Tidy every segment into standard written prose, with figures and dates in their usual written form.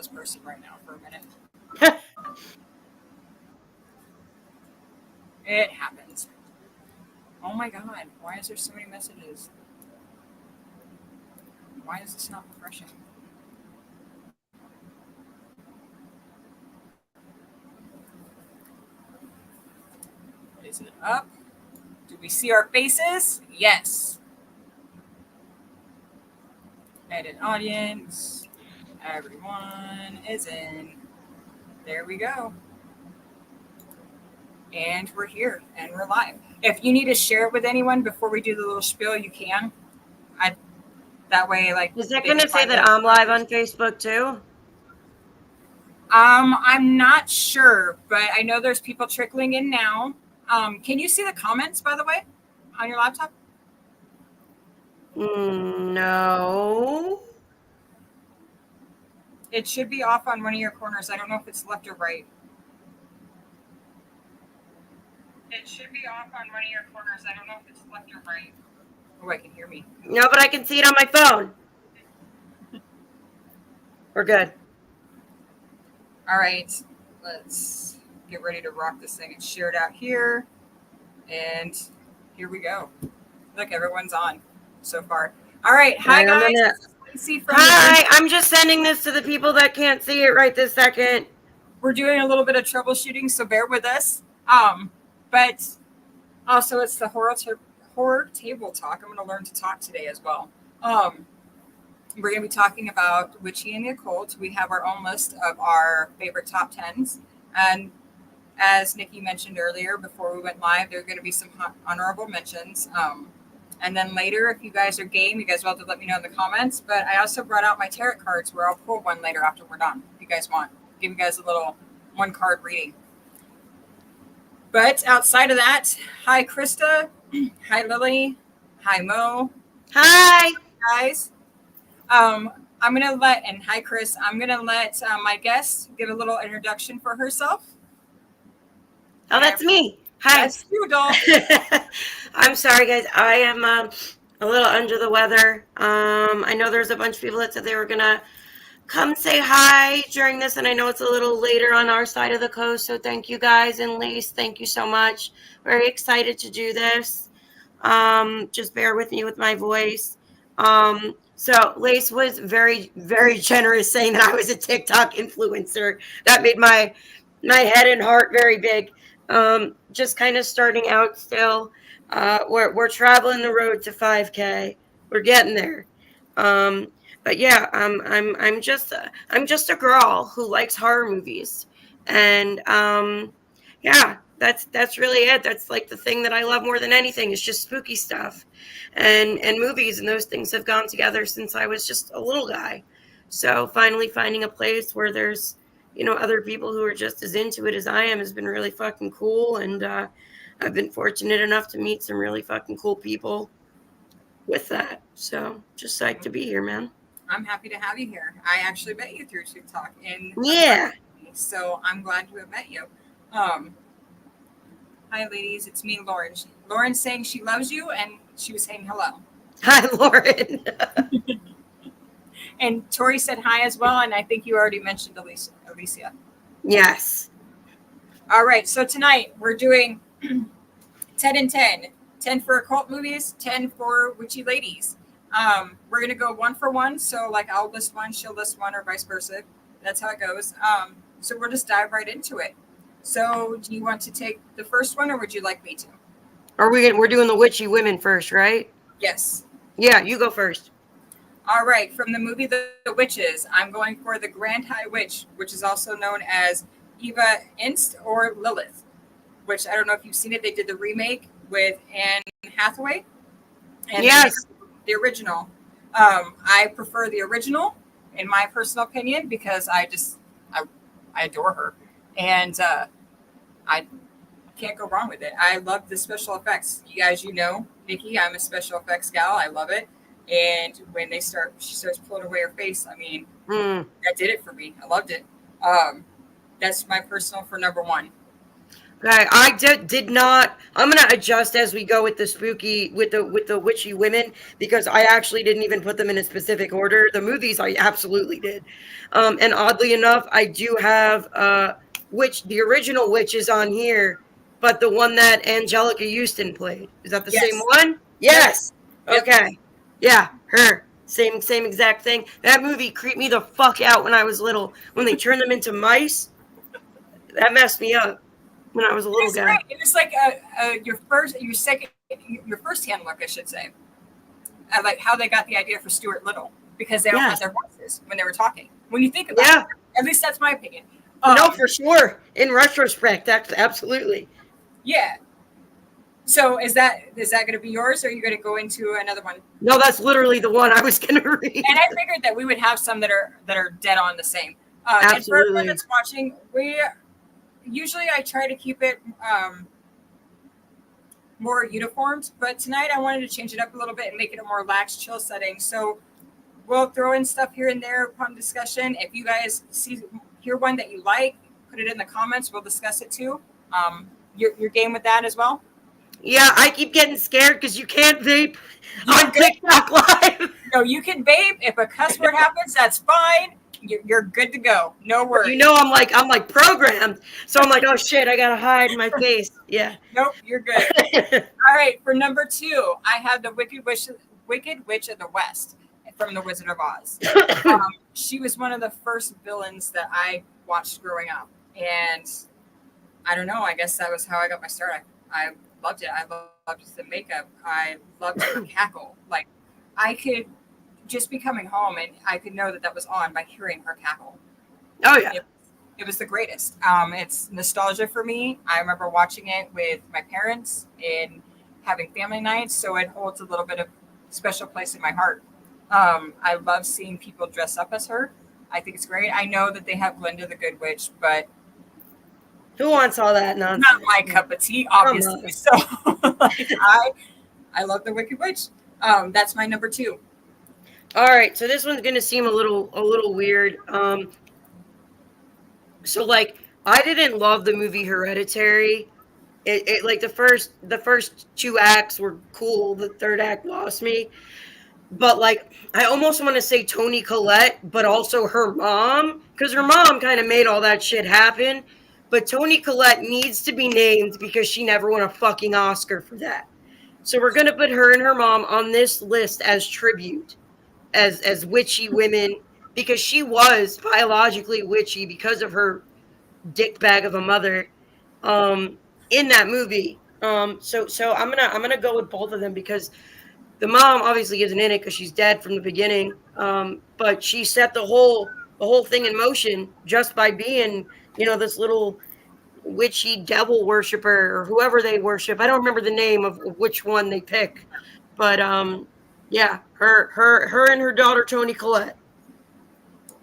this person right now for a minute. It happens. Oh my god, why is there so many messages? Why is this not refreshing? Is it up? Do we see our faces? Yes. Edit audience. Everyone is in. There we go. And we're here and we're live. If you need to share it with anyone before we do the little spiel, you can. That way, like, is that going to say that I'm live on Facebook too? I'm not sure, but I know there's people trickling in now. Can you see the comments, by the way, on your laptop? No. It should be off on one of your corners. I don't know if it's left or right. It should be off on one of your corners. I don't know if it's left or right. Oh, I can hear me. No, but I can see it on my phone. We're good. All right, let's get ready to rock this thing. It's shared out here, and here we go. Look, everyone's on so far. All right, hi guys. Hi, I'm just sending this to the people that can't see it right this second. We're doing a little bit of troubleshooting, so bear with us. But also, it's the horror table talk. I'm going to learn to talk today as well. We're going to be talking about Witchy and the Occult. We have our own list of our favorite top 10s. And as Nikki mentioned earlier, before we went live, there are going to be some honorable mentions. And then later, if you guys are game, you guys will have to let me know in the comments. But I also brought out my tarot cards where I'll pull one later after we're done, if you guys want. Give you guys a little one-card reading. But outside of that, hi, Krista. Hi, Lily. Hi, Mo. Hi. Guys. I'm going to let, and hi, Chris, I'm going to let my guest give a little introduction for herself. Oh, that's me. Hi. That's you, doll. I'm sorry, guys. I am a little under the weather. I know there's a bunch of people that said they were going to come say hi during this, and I know it's a little later on our side of the coast, so thank you guys. And Lace, thank you so much. Very excited to do this. Just bear with me with my voice. So Lace was very, very generous saying that I was a TikTok influencer. That made my head and heart very big. Just kind of starting out still. We're traveling the road to 5K. We're getting there. But yeah, I'm just a girl who likes horror movies, and yeah, that's really it. That's like the thing that I love more than anything is just spooky stuff, and movies, and those things have gone together since I was just a little guy. So finally finding a place where there's, you know, other people who are just as into it as I am has been really fucking cool, and I've been fortunate enough to meet some really fucking cool people with that. So just psyched to be here, man. I'm happy to have you here. I actually met you through TikTok, and so I'm glad to have met you. Hi, ladies. It's me, Lauren. Lauren's saying she loves you, and she was saying hello. Hi, Lauren. And Tori said hi as well, and I think you already mentioned Alicia. Yes. All right. So tonight we're doing 10 and 10. 10 for occult movies, 10 for witchy ladies. We're going to go one for one. So like I'll list one, she'll list one, or vice versa. That's how it goes. So we'll just dive right into it. So do you want to take the first one, or would you like me to? We're doing the witchy women first, right? Yes. Yeah, you go first. All right. From the movie The Witches, I'm going for the Grand High Witch, which is also known as Eva Inst or Lilith, which I don't know if you've seen it. They did the remake with Anne Hathaway. And yes. The original. I prefer the original, in my personal opinion, because I adore her. And I can't go wrong with it. I love the special effects. You guys, you know, Nikki, I'm a special effects gal. I love it. And when she starts pulling away her face, I mean, that did it for me. I loved it. That's my personal for number one. Okay, I did not. I'm gonna adjust as we go with the spooky, with the witchy women, because I actually didn't even put them in a specific order. The movies I absolutely did, and oddly enough, I do have witch. The original witch is on here, but the one that Angelica Houston played, is that the same Yes. one? Yep. Yes. Yep. Okay. Yeah, her. Same exact thing. That movie creeped me the fuck out when I was little. When they turned them into mice, that messed me up when I was a little It's guy. great. It was like your first hand look, I should say. I like how they got the idea for Stuart Little because they all had Yes. their voices when they were talking. When you think about Yeah. it, at least that's my opinion. No, for sure. In retrospect, that's absolutely. Yeah. So is that going to be yours, or are you going to go into another one? No, that's literally the one I was going to read. And I figured that we would have some that are dead on the same. And for everyone Absolutely. that's watching, we usually I try to keep it more uniformed, but tonight I wanted to change it up a little bit and make it a more lax, chill setting. So we'll throw in stuff here and there upon discussion. If you guys hear one that you like, put it in the comments. We'll discuss it too. Your game with that as well. Yeah, I keep getting scared because you can't vape You're on good. TikTok Live. No, you can vape. If a cuss word happens, that's fine. You're good to go. No But you worries. know, I'm like programmed. So I'm like, oh shit, I gotta hide my face. Yeah. Nope, you're good. All right, for number 2, I have the Wicked Witch of the West from The Wizard of Oz. She was one of the first villains that I watched growing up, and I don't know. I guess that was how I got my start. I loved it. I loved the makeup. I loved her cackle. Like I could just be coming home and I could know that was on by hearing her cackle. Oh yeah. It was the greatest. It's nostalgia for me. I remember watching it with my parents and having family nights, so it holds a little bit of special place in my heart. I love seeing people dress up as her. I think it's great. I know that they have Glinda the Good Witch, but Who wants all that nonsense? not my cup of tea, obviously. So like, I love the Wicked Witch. That's my number 2. All right, so this one's gonna seem a little weird. So like I didn't love the movie Hereditary. It like the first 2 acts were cool. The third act lost me. But like I almost want to say Toni Collette, but also her mom, because her mom kind of made all that shit happen. But Toni Collette needs to be named because she never won a fucking Oscar for that. So we're gonna put her and her mom on this list as tribute, as witchy women, because she was biologically witchy because of her dick bag of a mother in that movie. So I'm gonna go with both of them because the mom obviously isn't in it because she's dead from the beginning. But she set the whole thing in motion just by being, this little witchy devil worshiper or whoever they worship. I don't remember the name of which one they pick, but yeah, her and her daughter Toni Collette.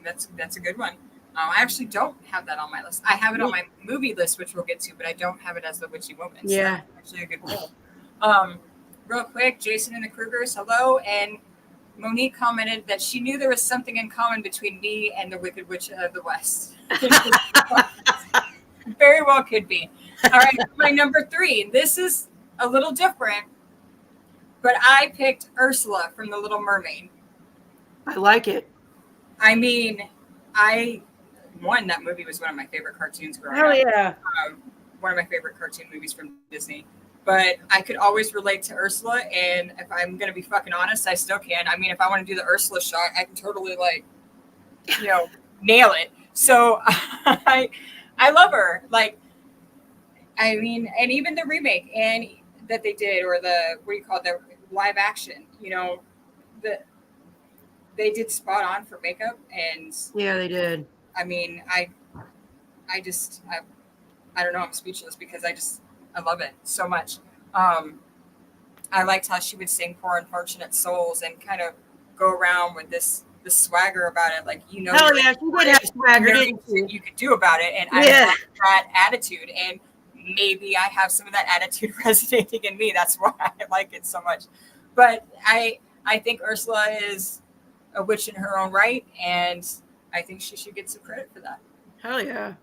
That's a good one. I actually don't have that on my list. I have it on my movie list, which we'll get to, but I don't have it as the Witchy Woman. So Yeah. that's actually a good poll. Real quick, Jason and the Krugers, hello. And Monique commented that she knew there was something in common between me and the Wicked Witch of the West. Very well could be. All right, my number 3. This is a little different, but I picked Ursula from The Little Mermaid. I like it. I mean, that movie was one of my favorite cartoons growing Hell up. yeah. One of my favorite cartoon movies from Disney. But I could always relate to Ursula, and if I'm going to be fucking honest, I still can. I mean, if I want to do the Ursula shot, I can totally, nail it. So I love her. Like, I mean, and even the remake and that they did, or the live action, they did spot on for makeup. And Yeah, they did. I mean, I don't know. I'm speechless because I love it so much. I liked how she would sing "Poor Unfortunate Souls" and kind of go around with this swagger about it, like Hell yeah, she would have swagger, didn't she? you could do about it, and I like that attitude, and maybe I have some of that attitude resonating in me. That's why I like it so much. But I think Ursula is a witch in her own right, and I think she should get some credit for that. Hell yeah.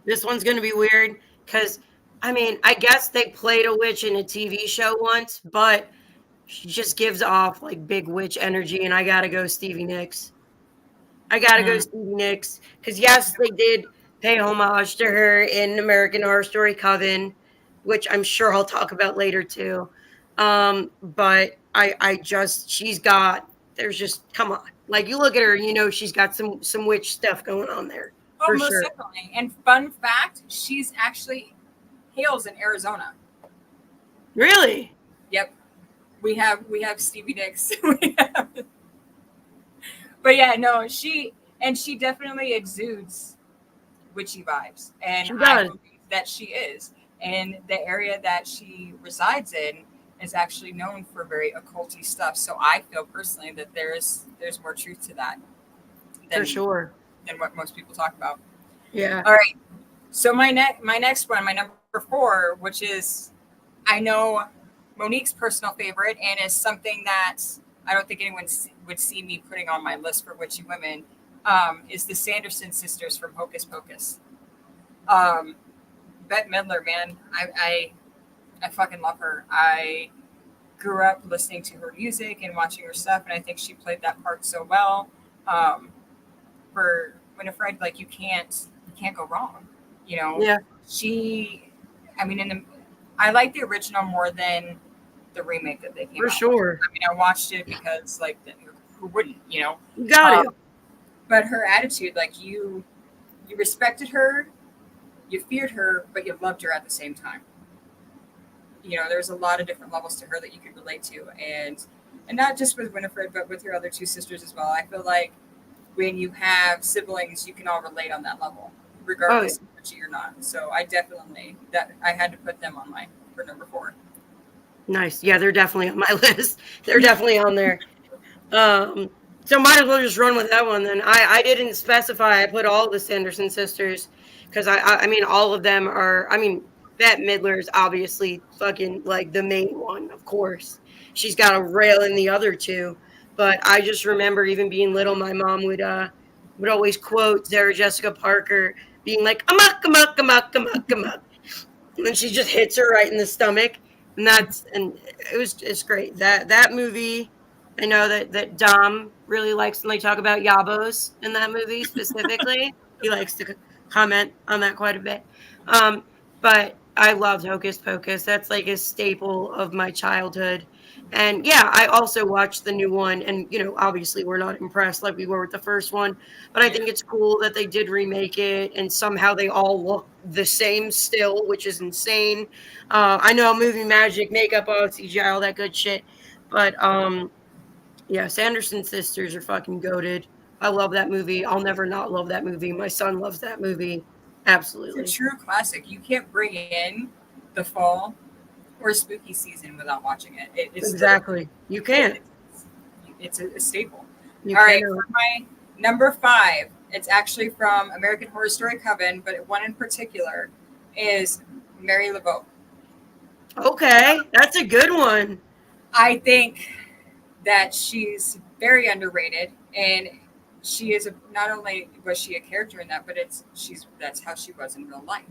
This one's going to be weird because, I mean, I guess they played a witch in a TV show once, but she just gives off like big witch energy, and I got to go Stevie Nicks. I got to go Mm. Stevie Nicks because, yes, they did pay homage to her in American Horror Story Coven, which I'm sure I'll talk about later too. But I just, she's got, there's just, come on. Like you look at her and you know she's got some witch stuff going on there Oh, for most sure. definitely. And fun fact, she's actually hails in Arizona. Really? Yep. We have Stevie Nicks. But yeah, no, she definitely exudes witchy vibes. And She I does. believe that she is. And the area that she resides in is actually known for very occulty stuff. So I feel personally that there's more truth to that For than sure. than what most people talk about. Yeah. All right. So my next one, my number 4, which is I know Monique's personal favorite and is something that I don't think anyone would see me putting on my list for witchy women, is the Sanderson sisters from Hocus Pocus. Um, Bette Midler, man, I fucking love her. I grew up listening to her music and watching her stuff, and I think she played that part so well. Um, for Winifred, like you can't go wrong. You know, Yeah, she, I mean, I like the original more than the remake that they came for out with. sure. I mean, I watched it because like who wouldn't, you know? You got Um, to. but her attitude, like you respected her, you feared her, but you loved her at the same time. You know, there's a lot of different levels to her that you could relate to, and not just with Winifred, but with your other two sisters as well. I feel like when you have siblings, you can all relate on that level, Oh, yeah. regardless of witchy or not. So I definitely that I had to put them on my for number 4. Nice. Yeah, they're definitely on my list. They're definitely on there. Um, so might as well just run with that one then. I didn't specify. I put all the Sanderson sisters because I mean all of them are. I mean Bette Midler is obviously fucking like the main one, of course. She's got a rail in the other two, but I just remember even being little, my mom would always quote Sarah Jessica Parker being like amok amok amok amok amok, and then she just hits her right in the stomach, and it's great that movie. I know that Dom really likes when they talk about Yabos in that movie specifically. He likes to comment on that quite a bit. Um, but I loved Hocus Pocus. That's like a staple of my childhood. And yeah, I also watched the new one. And, you know, obviously we're not impressed like we were with the first one. But I Yeah. think it's cool that they did remake it and somehow they all look the same still, which is insane. I know movie magic, makeup, all CGI, all that good shit. But yeah, Sanderson sisters are fucking goated. I love that movie. I'll never not love that movie. My son loves that movie. It's a Absolutely. true classic. You can't bring in the fall or spooky season without watching it. It's literally Exactly. You it, can't. it's a staple. You All right, cannot. for my number 5, it's actually from American Horror Story Coven, but one in particular is Mary LeBeau. Okay, that's a good one. I think that she's very underrated, and she is not only was she a character in that, but that's how she was in real life.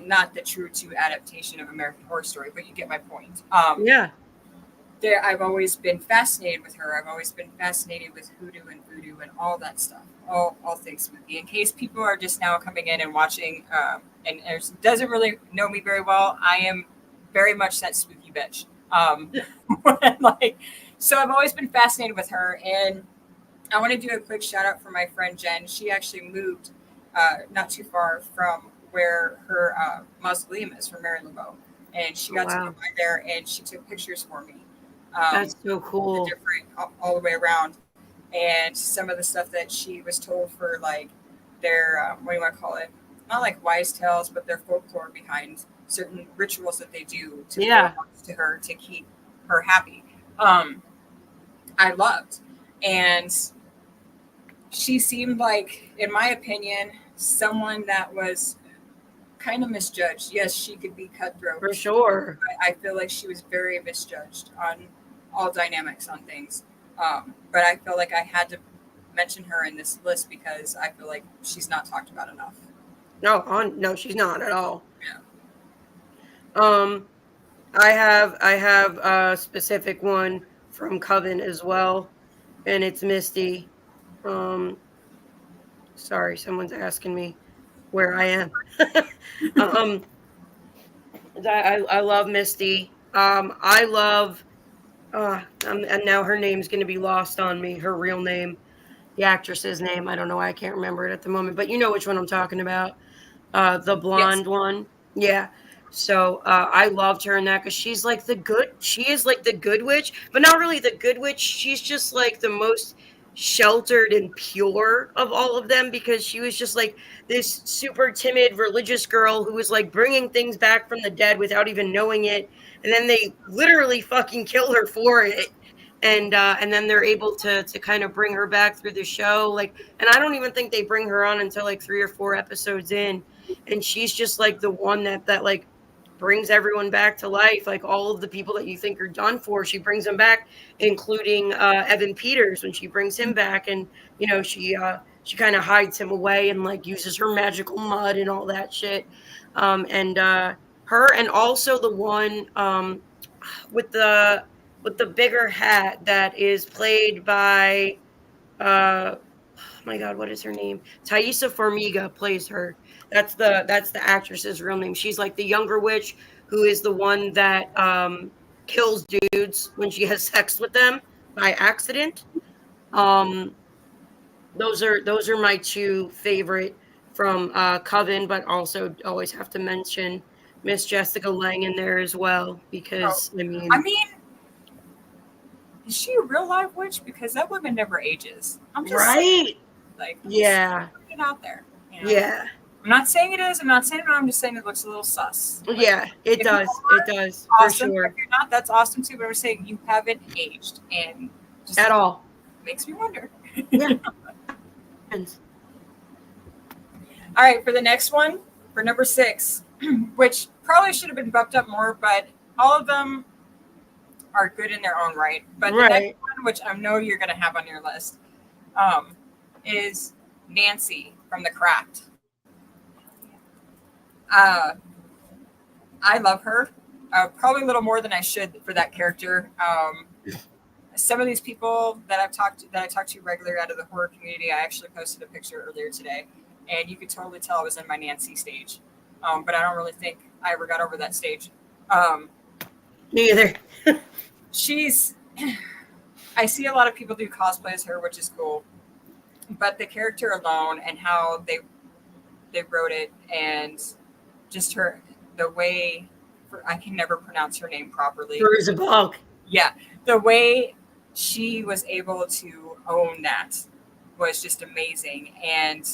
Not the true to adaptation of American Horror Story, but you get my point. Yeah, I've always been fascinated with her. I've always been fascinated with hoodoo and voodoo and all that stuff, all things spooky. In case people are just now coming in and watching, and doesn't really know me very well, I am very much that spooky bitch. Like, so I've always been fascinated with her, and I want to do a quick shout out for my friend Jen. She actually moved not too far from where her mausoleum is, from Mary LeBeau, and she oh, got to go wow. by there and she took pictures for me, That's so the cool. different all the way around, and some of the stuff that she was told for like their what do you want to call it? Not like wise tales, but their folklore behind certain rituals that they do to pay Yeah, homage to her to keep her happy. Um, I loved, and she seemed like, in my opinion, someone that was kind of misjudged. Yes, she could be for cutthroat, sure. but I feel like she was very misjudged on all dynamics on things. But I feel like I had to mention her in this list because I feel like she's not talked about enough. No, she's not at all. Yeah. Um, I have a specific one from Coven as well, and it's Misty. Um, sorry, someone's asking me where I am. um, I love Misty. I love. And now her name's going to be lost on me. Her real name, the actress's name. I don't know why I can't remember it at the moment, but you know which one I'm talking about. The Yes. blonde one. Yeah. So I loved her in that because she's like the good. She is like the good witch, but not really the good witch. She's just like the most sheltered and pure of all of them because she was just like this super timid religious girl who was like bringing things back from the dead without even knowing it, and then they literally fucking kill her for it. And then they're able to kind of bring her back through the show, like, and I don't even think they bring her on until like 3 or 4 episodes in, and she's just like the one that like brings everyone back to life, like all of the people that you think are done for, she brings them back, including Evan Peters when she brings him back, and she kind of hides him away and like uses her magical mud and all that shit. And Her, and also the one with the bigger hat that is played by oh my god, what is her name? Thaisa Farmiga plays her. That's the actress's real name. She's like the younger witch who is the one that kills dudes when she has sex with them by accident. Um, those are my two favorite from Coven, but also always have to mention Miss Jessica Lange in there as well Oh, because I I mean, mean, is she a real live witch? Because that woman never ages. I'm just saying, right? like, I'm just Yeah, putting it out there. You know, yeah, I'm not saying it is. I'm not saying no. I'm just saying it looks a little sus. Like, yeah. It if you does. It are, does for awesome. If sure. you're not, that's awesome too. But I'm saying you haven't aged, and just At all. makes me wonder. Yeah. All right, for the next one, for number 6, which probably should have been bumped up more, but all of them are good in their own right. But the next Right. one, which I know you're going to have on your list, um, is Nancy from The Craft. Uh, I love her, probably a little more than I should for that character. Some of these people that I talk to regularly out of the horror community, I actually posted a picture earlier today, and you could totally tell I was in my Nancy stage. But I don't really think I ever got over that stage. Um, Neither. she's I see a lot of people do cosplay as her, which is cool. But the character alone and how they wrote it, and just her the way I can never pronounce her name properly. Bruise bulk. Yeah, the way she was able to own that was just amazing. And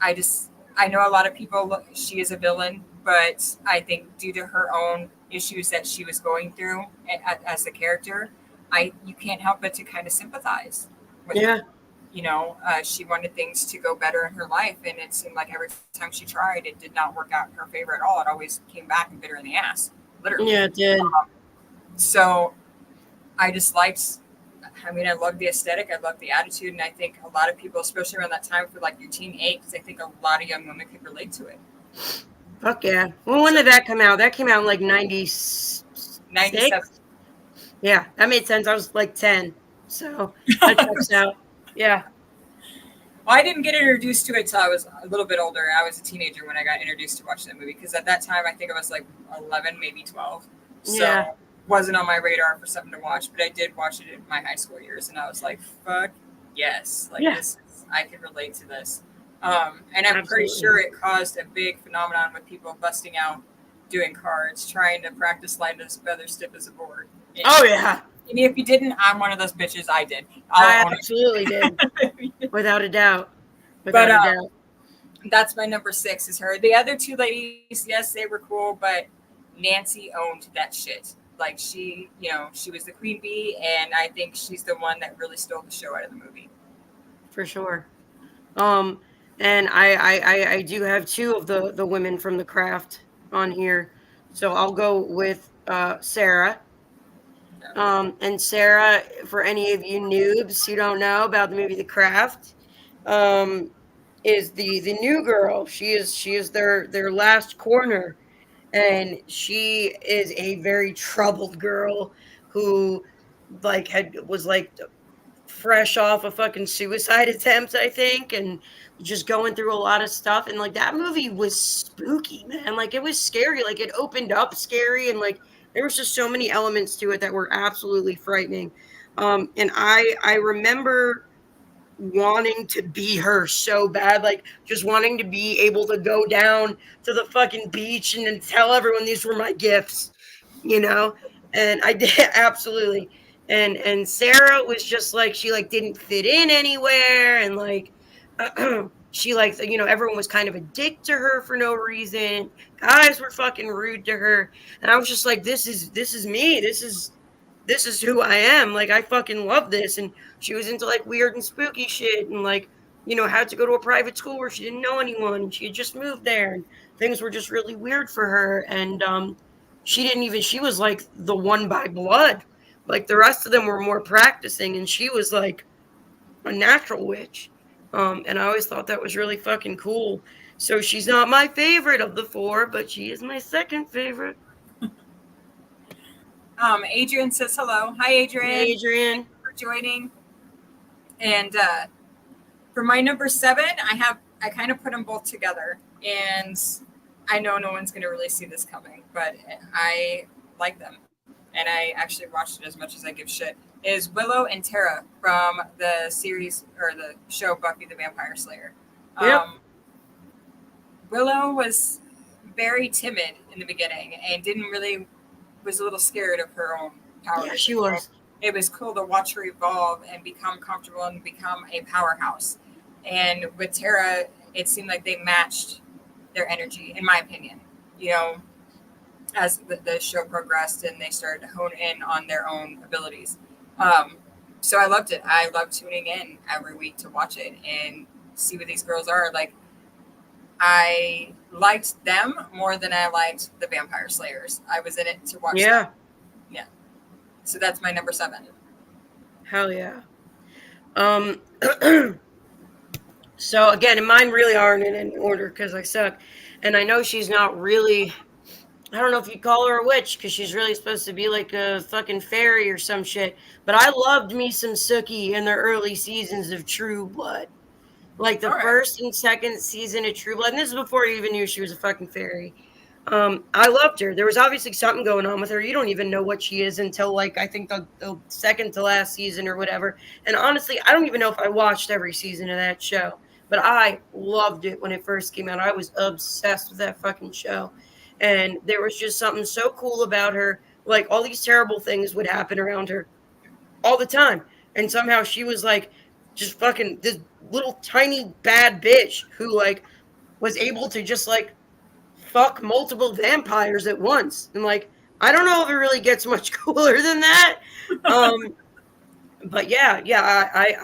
I know a lot of people look, she is a villain, but I think due to her own issues that she was going through as a character, I you can't help but to kind of sympathize with her. Yeah. She wanted things to go better in her life, and it seemed like every time she tried, it did not work out in her favor at all. It always came back and bit her in the ass, literally. Yeah, it did. So I just liked. I mean, I love the aesthetic. I love the attitude, and I think a lot of people, especially around that time, for like your teen because I think a lot of young women could relate to it. Fuck yeah. Well, when did that come out? That came out in like 97. 96? Yeah, that made sense. I was like 10. So that checks out. Yeah. Well, I didn't get introduced to it until I was a little bit older. I was a teenager when I got introduced to watch that movie because at that time I think I was like 11, maybe 12. So Yeah. wasn't on my radar for something to watch, but I did watch it in my high school years, and I was like, "Fuck yes!" Like Yeah. I can relate to this. And I'm pretty Absolutely. sure it caused a big phenomenon with people busting out, doing cards, trying to practice light as a feather, stiff as a board. Oh, yeah. And if you didn't, I'm one of those bitches. I did. I I'll own absolutely did. it. Without a doubt. But Without a doubt. that's my number 6 is her. The other two ladies, yes, they were cool, but Nancy owned that shit. Like she was the queen bee, and I think she's the one that really stole the show out of the movie. For sure. Um, and I do have two of the women from the craft on here. So I'll go with Sarah. And Sarah, for any of you noobs who don't know about the movie The Craft, um, is the new girl. She is their last corner, and she is a very troubled girl who like had was like fresh off a fucking suicide attempt, I think, and just going through a lot of stuff. And like that movie was spooky, man. Like it was scary. Like it opened up scary, and like there was just so many elements to it that were absolutely frightening. And I remember wanting to be her so bad, like just wanting to be able to go down to the fucking beach and then tell everyone these were my gifts, you know? And I did absolutely. And Sarah was just like she like didn't fit in anywhere, and like she like everyone was kind of a dick to her for no reason. Guys were fucking rude to her, and I was just like, this is me. This is who I am. Like I fucking love this. And she was into like weird and spooky shit, and like had to go to a private school where she didn't know anyone, and she had just moved there, and things were just really weird for her. And she was like the one by blood. Like the rest of them were more practicing, and she was like a natural witch. And I always thought that was really fucking cool. So she's not my favorite of the four, but she is my second favorite. Adrian says hello. Hi, Adrian. Hey, Adrian. Thank you for joining. And for my number 7, I kind of put them both together, and I know no one's going to really see this coming, but I like them, and I actually watched it as much as I give shit. Is Willow and Tara from the series or the show Buffy the Vampire Slayer. Yep. Willow was very timid in the beginning and was a little scared of her own powers. Yeah, she was. It was cool to watch her evolve and become comfortable and become a powerhouse. And with Tara, it seemed like they matched their energy, in my opinion. As the show progressed and they started to hone in on their own abilities. So I loved it. I love tuning in every week to watch it and see what these girls are. Like, I liked them more than I liked the Vampire Slayers. I was in it to watch them. Yeah. So that's my number 7. Hell yeah. So again, mine really aren't in any order because I suck. And I know she's not really, I don't know if you'd call her a witch because she's really supposed to be like a fucking fairy or some shit. But I loved me some Sookie in the early seasons of True Blood. Like the first and second season of True Blood. And this is before I even knew she was a fucking fairy. I loved her. There was obviously something going on with her. You don't even know what she is until like I think the second to last season or whatever. And honestly, I don't even know if I watched every season of that show. But I loved it when it first came out. I was obsessed with that fucking show. And there was just something so cool about her. Like all these terrible things would happen around her all the time. And somehow she was like just fucking this little tiny bad bitch who like was able to just like fuck multiple vampires at once. And like, I don't know if it really gets much cooler than that. But yeah,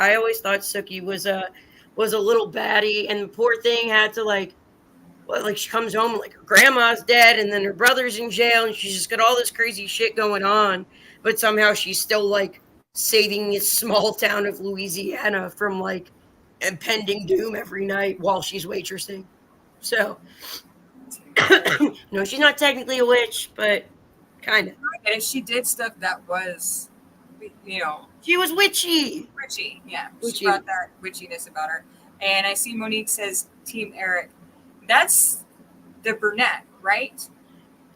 I always thought Sookie was a little baddie, and the poor thing had to like she comes home and like her grandma's dead and then her brother's in jail and she's just got all this crazy shit going on, but somehow she's still like saving this small town of Louisiana from like impending doom every night while she's waitressing. So no, she's not technically a witch, but kind of. And she did stuff that was, she was witchy. Witchy, yeah. Witchy. She brought that witchiness about her. And I see Monique says Team Eric. That's the brunette, right?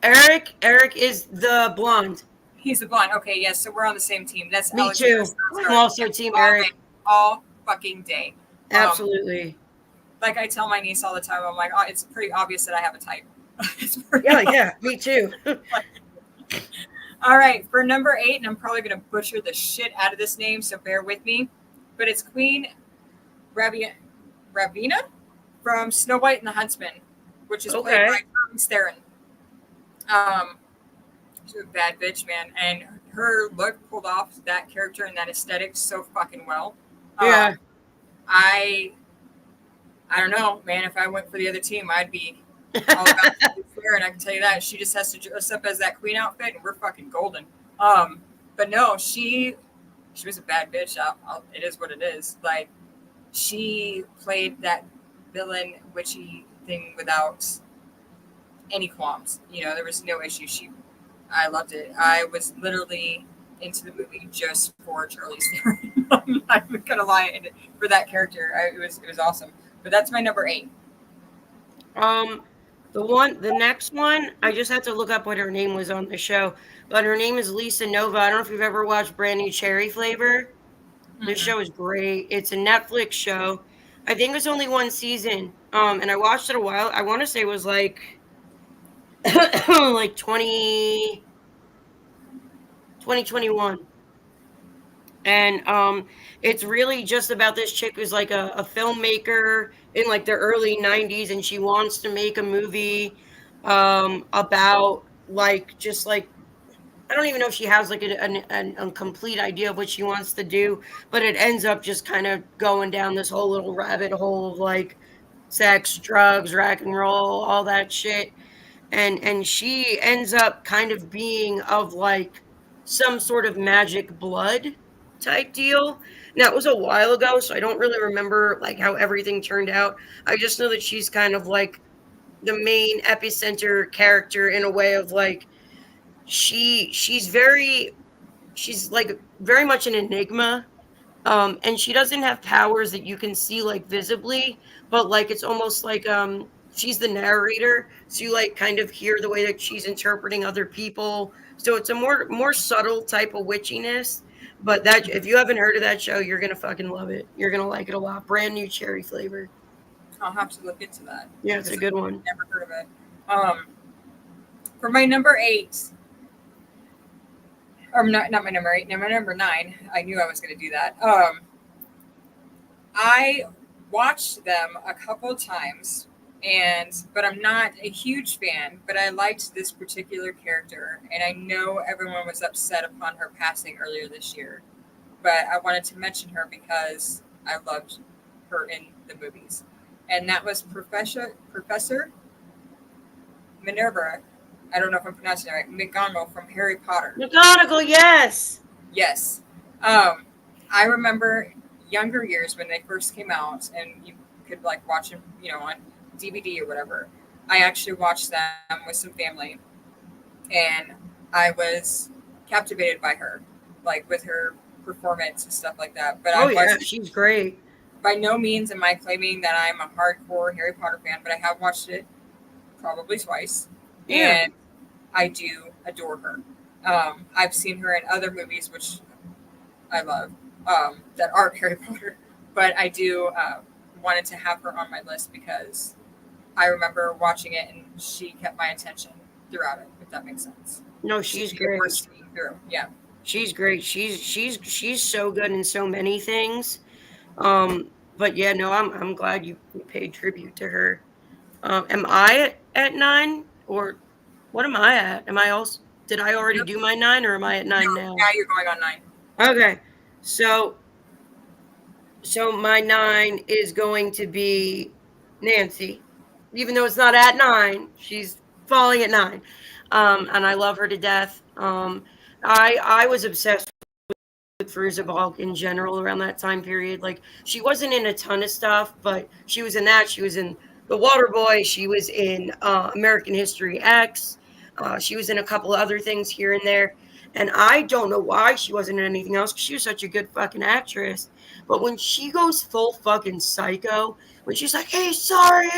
Eric is the blonde. He's the blonde. Okay, yes. So we're on the same team. That's me too. I'm also Team Eric. All fucking day. Absolutely. Like I tell my niece all the time, I'm like, oh, it's pretty obvious that I have a type. Yeah, me too. All right, for number 8, and I'm probably going to butcher the shit out of this name, so bear with me. But it's Queen Ravina from Snow White and the Huntsman, which is played by Charlize Theron. She's a bad bitch, man, and her look pulled off that character and that aesthetic so fucking well. Yeah. I don't know, man. If I went for the other team, I'd be all about Theron. I can tell you that. She just has to dress up as that queen outfit, and we're fucking golden. But no, she was a bad bitch. It is what it is. Like, she played that villain witchy thing without any qualms. You know, there was no issue. I loved it. I was literally into the movie just for Charlize Theron. I'm not even gonna lie, for that character, it was awesome. But that's my number 8. Um, the next one, I just had to look up what her name was on the show, but her name is Lisa Nova. I don't know if you've ever watched Brand New Cherry Flavor. This Mm-mm. show is great. It's a Netflix show. I think it's only one season. And I watched it a while. I want to say it was like like 2021. And it's really just about this chick who's like a filmmaker in like the early 90s, and she wants to make a movie about like just like I don't even know if she has like a complete idea of what she wants to do, but it ends up just kind of going down this whole little rabbit hole of like sex, drugs, rock and roll, all that shit. And she ends up kind of being of like some sort of magic blood type deal. Now it was a while ago, so I don't really remember like how everything turned out. I just know that she's kind of like the main epicenter character in a way of like she's like very much an enigma. And she doesn't have powers that you can see like visibly, but like it's almost like she's the narrator, so you like kind of hear the way that she's interpreting other people. So it's a more subtle type of witchiness. But that if you haven't heard of that show, you're gonna fucking love it. You're gonna like it a lot. Brand New Cherry Flavor. I'll have to look into that Yeah, it's a because good I've one. never heard of it. For my number 8, or not my number 8, no, my number 9. I knew I was going to do that. I watched them a couple times, but I'm not a huge fan. But I liked this particular character, and I know everyone was upset upon her passing earlier this year. But I wanted to mention her because I loved her in the movies, and that was Professor Minerva. I don't know if I'm pronouncing it right. McGonagall from Harry Potter. McGonagall, yes. Yes. I remember younger years when they first came out, and you could like watch them, you know, on DVD or whatever. I actually watched them with some family, and I was captivated by her, like with her performance and stuff like that. But I Oh yeah, was she's great. by no means am I claiming that I'm a hardcore Harry Potter fan, but I have watched it probably twice, Yeah. and I do adore her. I've seen her in other movies, which I love, that aren't Harry Potter, but I do wanted to have her on my list because I remember watching it and she kept my attention throughout it, if that makes sense. No, She'd she's be worth great. seeing through. Yeah. She's great. She's so good in so many things. But yeah, no, I'm glad you paid tribute to her. Am I at 9 or what am I at? Am I also did I already Yep. do my 9 or am I at 9 now? Now you're going on 9. Okay. So my 9 is going to be Nancy. Even though it's not at 9, she's falling at 9. And I love her to death. I was obsessed with Fruza Balk in general around that time period. Like she wasn't in a ton of stuff, but she was in that. She was in The Waterboy. She was in American History X. She was in a couple of other things here and there. And I don't know why she wasn't in anything else because she was such a good fucking actress. But when she goes full fucking psycho, when she's like, hey, sorry,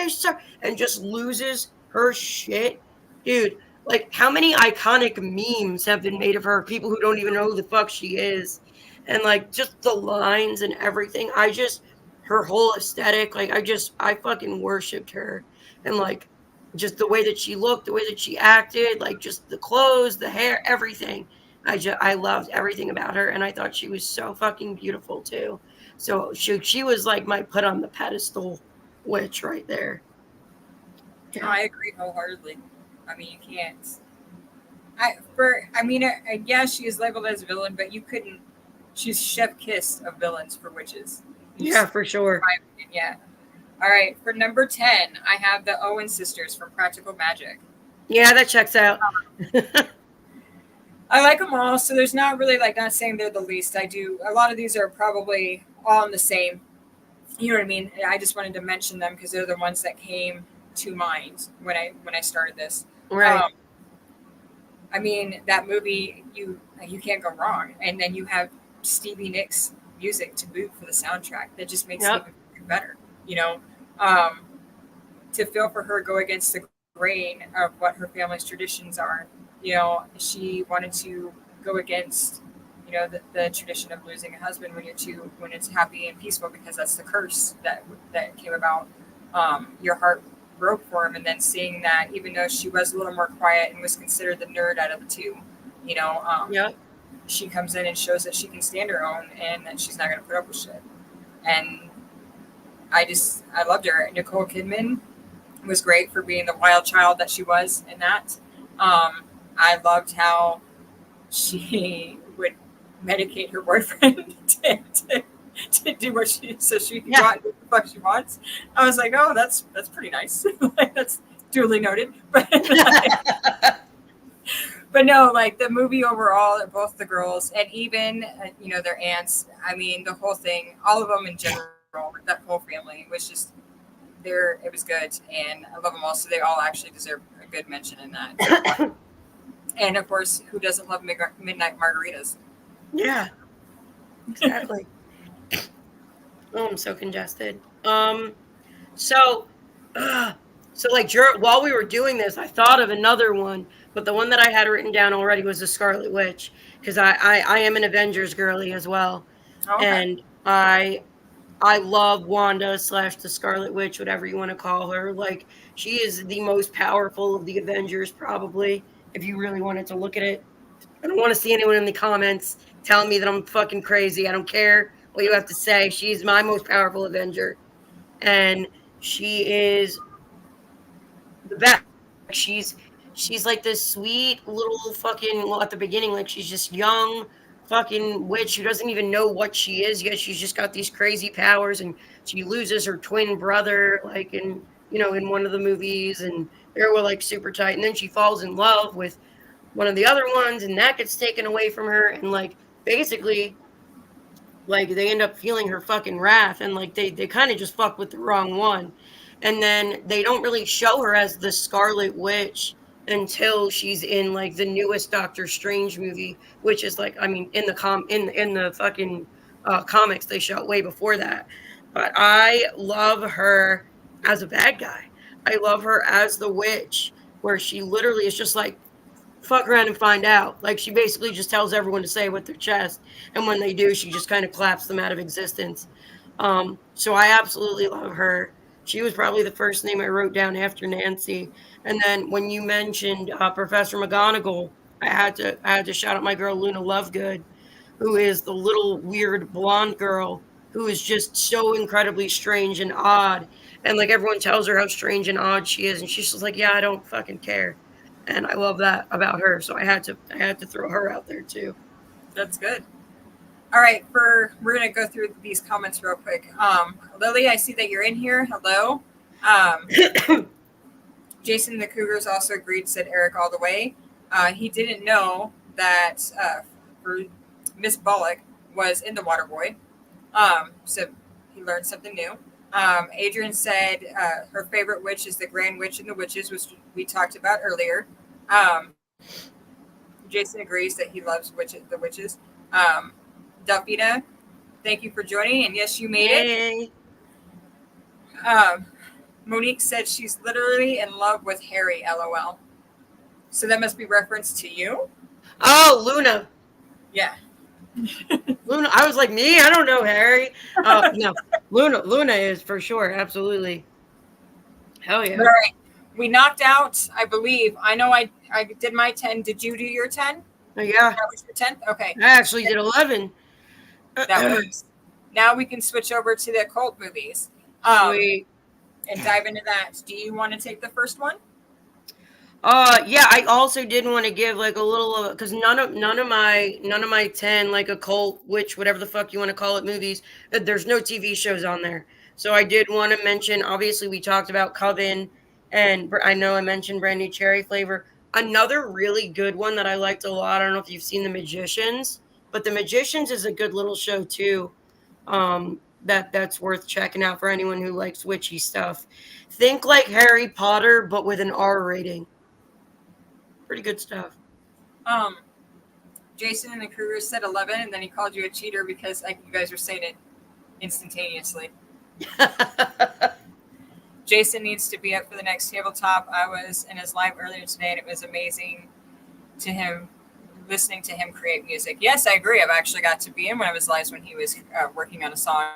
and just loses her shit, dude, like how many iconic memes have been made of her? People who don't even know who the fuck she is and like just the lines and everything. I just her whole aesthetic, like I fucking worshipped her, and like just the way that she looked, the way that she acted, like just the clothes, the hair, everything. I loved everything about her, and I thought she was so fucking beautiful too. So she was like my put on the pedestal witch right there. No, Yeah. I agree wholeheartedly. I mean, you can't. I guess she is labeled as a villain, but you couldn't. She's chef kiss of villains for witches. Yeah, for In sure. my opinion, yeah. All right, for number 10, I have the Owen sisters from Practical Magic. Yeah, that checks out. I like them all, so there's not really like not saying they're the least. I do. A lot of these are probably all in the same you know what I mean? I just wanted to mention them because they're the ones that came to mind when I started this. Right. Um, I mean, that movie, you can't go wrong. And then you have Stevie Nicks music to boot for the soundtrack. That just makes it Yep. even better. You know, um, to feel for her go against the grain of what her family's traditions are. You know, she wanted to go against, the tradition of losing a husband when it's happy and peaceful, because that's the curse that came about. Your heart broke for him, and then seeing that, even though she was a little more quiet and was considered the nerd out of the two, you know, um, Yep. she comes in and shows that she can stand her own and that she's not going to put up with shit. And I loved her. Nicole Kidman was great for being the wild child that she was in that. I loved how she would medicate her boyfriend to do what she can go Yeah. out and do what the fuck she wants. I was like, oh, that's pretty nice. Like, that's duly noted. But no, like the movie overall, both the girls and even their aunts. I mean, the whole thing, all of them in general, that whole family was just there. It was good, and I love them all. So they all actually deserve a good mention in that. And of course, who doesn't love midnight margaritas? Yeah. Exactly. Oh, I'm so congested. So, so like while we were doing this, I thought of another one, but the one that I had written down already was the Scarlet Witch, because I am an Avengers girly as well, Oh, okay. and I love Wanda slash the Scarlet Witch, whatever you want to call her. Like, she is the most powerful of the Avengers, probably, if you really wanted to look at it. I don't want to see anyone in the comments telling me that I'm fucking crazy. I don't care what you have to say. She's my most powerful Avenger. And she is the best. She's like this sweet little fucking, well, at the beginning, like she's just young fucking witch who doesn't even know what she is yet. She's just got these crazy powers, and she loses her twin brother, like in one of the movies, and they were like super tight. And then she falls in love with one of the other ones, and that gets taken away from her. And like basically, like they end up feeling her fucking wrath, and like they kind of just fuck with the wrong one. And then they don't really show her as the Scarlet Witch until she's in like the newest Doctor Strange movie, which is like, I mean, in the in the fucking comics they show it way before that. But I love her as a bad guy. I love her as the witch, where she literally is just like, fuck around and find out. Like, she basically just tells everyone to say it with their chest, and when they do, she just kind of claps them out of existence. So I absolutely love her. She was probably the first name I wrote down after Nancy. And then when you mentioned Professor McGonagall, I had to shout out my girl Luna Lovegood, who is the little weird blonde girl who is just so incredibly strange and odd. And like everyone tells her how strange and odd she is, and she's just like, yeah, I don't fucking care. And I love that about her. So I had to throw her out there too. That's good. All right, we're gonna go through these comments real quick. Lily, I see that you're in here. Hello. Jason the Cougars also agreed, said Eric all the way. He didn't know that for Miss Bullock was in the Waterboy. So he learned something new. Adrian said her favorite witch is the Grand Witch and the Witches, which we talked about earlier. Um, Jason agrees that he loves the witches. Delphina, thank you for joining, and yes, you made Yay. it. Monique said she's literally in love with Harry, lol. So that must be reference to you? Oh, Luna. Yeah. Luna. I was like, me? I don't know Harry. No. Luna is for sure. Absolutely. Hell yeah. All right. We knocked out, I believe. I know I did my 10. Did you do your 10? Yeah. That was your 10th? Okay. I actually did 11. That works. Now we can switch over to the occult movies. Sweet. And dive into that. Do you want to take the first one? Yeah, I also did want to give like a little, because none of my 10 like occult, witch, whatever the fuck you want to call it, movies, there's no TV shows on there. So I did want to mention, obviously we talked about Coven, and I know I mentioned Brand New Cherry Flavor. Another really good one that I liked a lot, I don't know if you've seen The Magicians, but The Magicians is a good little show too. that's worth checking out for anyone who likes witchy stuff. Think like Harry Potter, but with an R rating. Pretty good stuff. Jason and the Kruger said 11, and then he called you a cheater because like you guys were saying it instantaneously. Jason needs to be up for the next tabletop. I was in his live earlier today, and it was amazing to him listening to him create music. Yes, I agree. I've actually got to be in one of his lives when he was working on a song.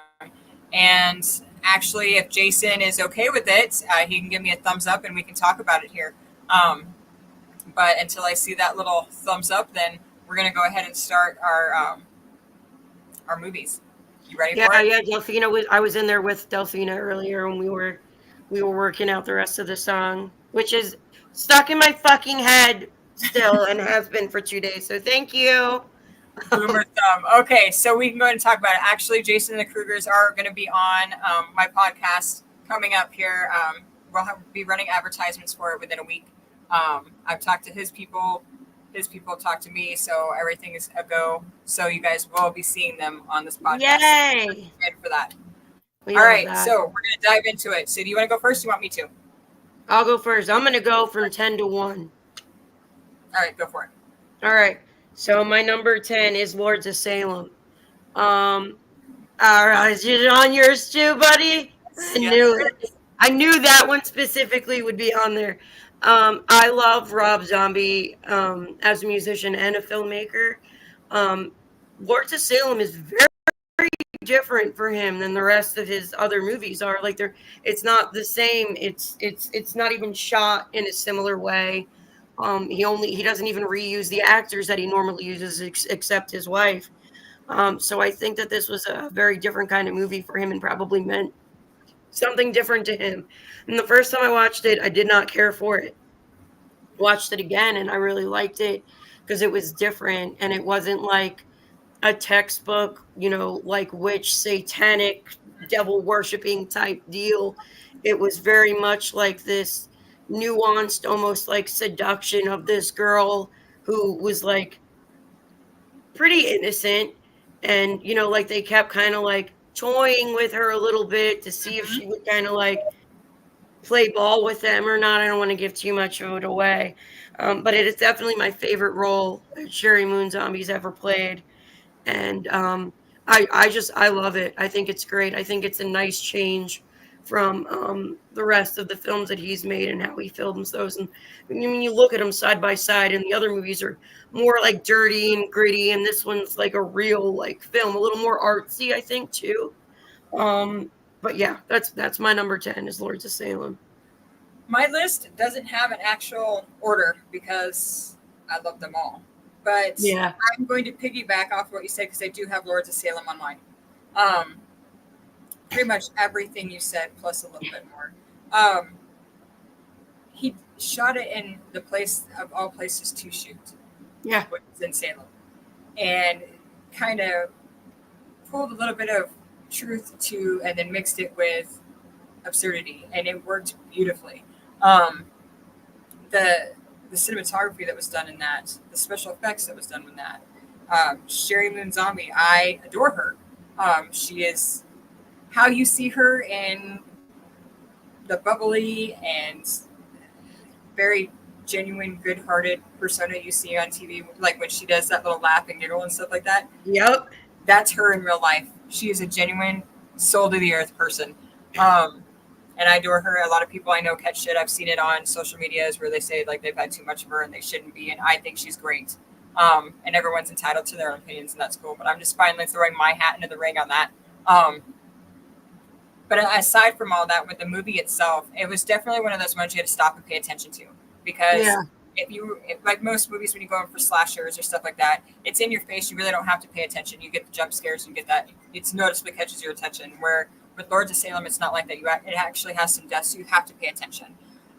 And actually, if Jason is okay with it, he can give me a thumbs up, and we can talk about it here. But until I see that little thumbs up, then we're going to go ahead and start our movies. You ready for it? Yeah. Delphina I was in there with Delphina earlier when we were working out the rest of the song, which is stuck in my fucking head still and has been for 2 days. So thank you. Boomer thumb. Okay, so we can go ahead and talk about it. Actually, Jason and the Krugers are going to be on my podcast coming up here. We'll be running advertisements for it within a week. I've talked to his people. His people talk to me, so everything is a go. So you guys will be seeing them on this podcast. Yay! Ready for that. All right, so we're going to dive into it. So do you want to go first? Or you want me to? I'll go first. I'm going to go from 10 to 1. All right, go for it. All right. So my number 10 is Lords of Salem. All right, is it on yours too, buddy? I knew it. I knew that one specifically would be on there. I love Rob Zombie as a musician and a filmmaker. Lords of Salem is very different for him than the rest of his other movies are. Like it's not the same. It's not even shot in a similar way. He doesn't even reuse the actors that he normally uses except his wife. So I think that this was a very different kind of movie for him and probably meant something different to him. And the first time I watched it, I did not care for it. Watched it again and I really liked it because it was different and it wasn't like a textbook, like witch, satanic, devil worshiping type deal. It was very much like this nuanced, almost like seduction of this girl who was like pretty innocent. And, like they kept kind of like toying with her a little bit to see if she would kind of like play ball with them or not. I don't want to give too much of it away. But it is definitely my favorite role that Sherry Moon Zombie's ever played. And I love it. I think it's great. I think it's a nice change from the rest of the films that he's made and how he films those. And when you look at them side by side, and the other movies are more like dirty and gritty, and this one's like a real like film, a little more artsy, I think too. But yeah, that's my number 10 is Lords of Salem. My list doesn't have an actual order because I love them all. But yeah, I'm going to piggyback off what you said because I do have Lords of Salem on mine. Pretty much everything you said plus a little bit more. He shot it in the place of all places to shoot. Yeah. Which is in Salem. And kind of pulled a little bit of truth to and then mixed it with absurdity. And it worked beautifully. The cinematography that was done in that, the special effects that was done in that. Sherry Moon Zombie, I adore her. She is how you see her in the bubbly and very genuine, good-hearted persona you see on TV, like when she does that little laugh and giggle and stuff like that. Yep. That's her in real life. She is a genuine soul-to-the-earth person. And I adore her. A lot of people I know catch shit. I've seen it on social medias where they say like they've had too much of her and they shouldn't be. And I think she's great. And everyone's entitled to their opinions, and that's cool. But I'm just finally throwing my hat into the ring on that. But aside from all that, with the movie itself, it was definitely one of those ones you had to stop and pay attention to. Because like most movies, when you go in for slashers or stuff like that, it's in your face. You really don't have to pay attention. You get the jump scares, you get that. It's noticeably catches your attention. Where with Lords of Salem, it's not like that. It actually has some deaths, so you have to pay attention.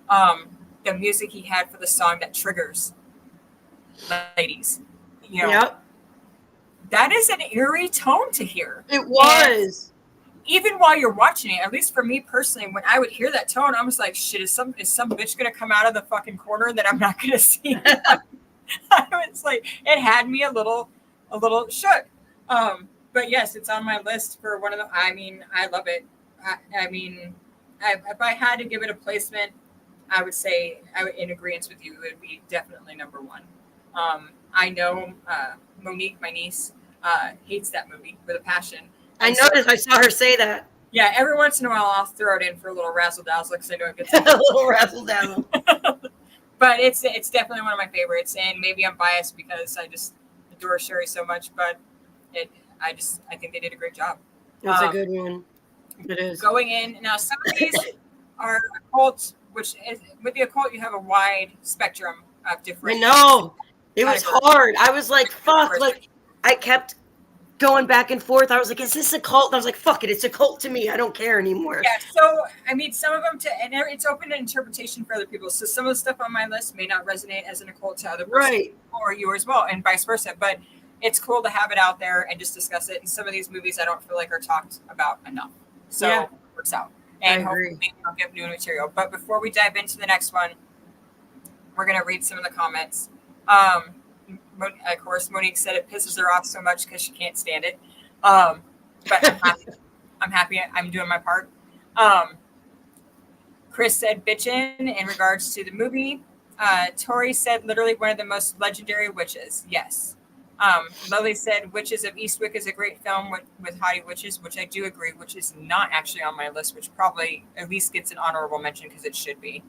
The music he had for the song that triggers ladies, Yep. That is an eerie tone to hear. It was. And even while you're watching it, at least for me personally, when I would hear that tone, I was like, shit, is some bitch gonna come out of the fucking corner that I'm not gonna see? I was like, it had me a little shook. But but yes, it's on my list for one of the. I mean, I love it. If I had to give it a placement, I would say in agreement with you, it would be definitely number one. I know Monique, my niece, hates that movie with a passion. I And so, noticed. I saw her say that. yeah, every once in a while I'll throw it in for a little razzle dazzle because I know it gets A little razzle dazzle. but it's definitely one of my favorites, and maybe I'm biased because I just adore Sherry so much, but I think they did a great job. It's a good one. It is. Going in now, some of these are occult, which is, with the occult you have a wide spectrum of different. I know. It was hard. I was like, fuck. Like, I kept going back and forth. I was like, is this a cult? And I was like, fuck it. It's a cult to me. I don't care anymore. Yeah. So, I mean, some of them, and it's open to interpretation for other people. So some of the stuff on my list may not resonate as an occult to other people, right, or you as well, and vice versa. But it's cool to have it out there and just discuss it. And some of these movies I don't feel like are talked about enough. So it works out. And hopefully I'll give new material. But before we dive into the next one, we're going to read some of the comments. Of course, Monique said it pisses her off so much because she can't stand it. But I'm happy. I'm doing my part. Chris said bitchin' in regards to the movie. Tori said literally one of the most legendary witches. Yes. Lily said Witches of Eastwick is a great film with haughty witches, which I do agree, which is not actually on my list, which probably at least gets an honorable mention because it should be.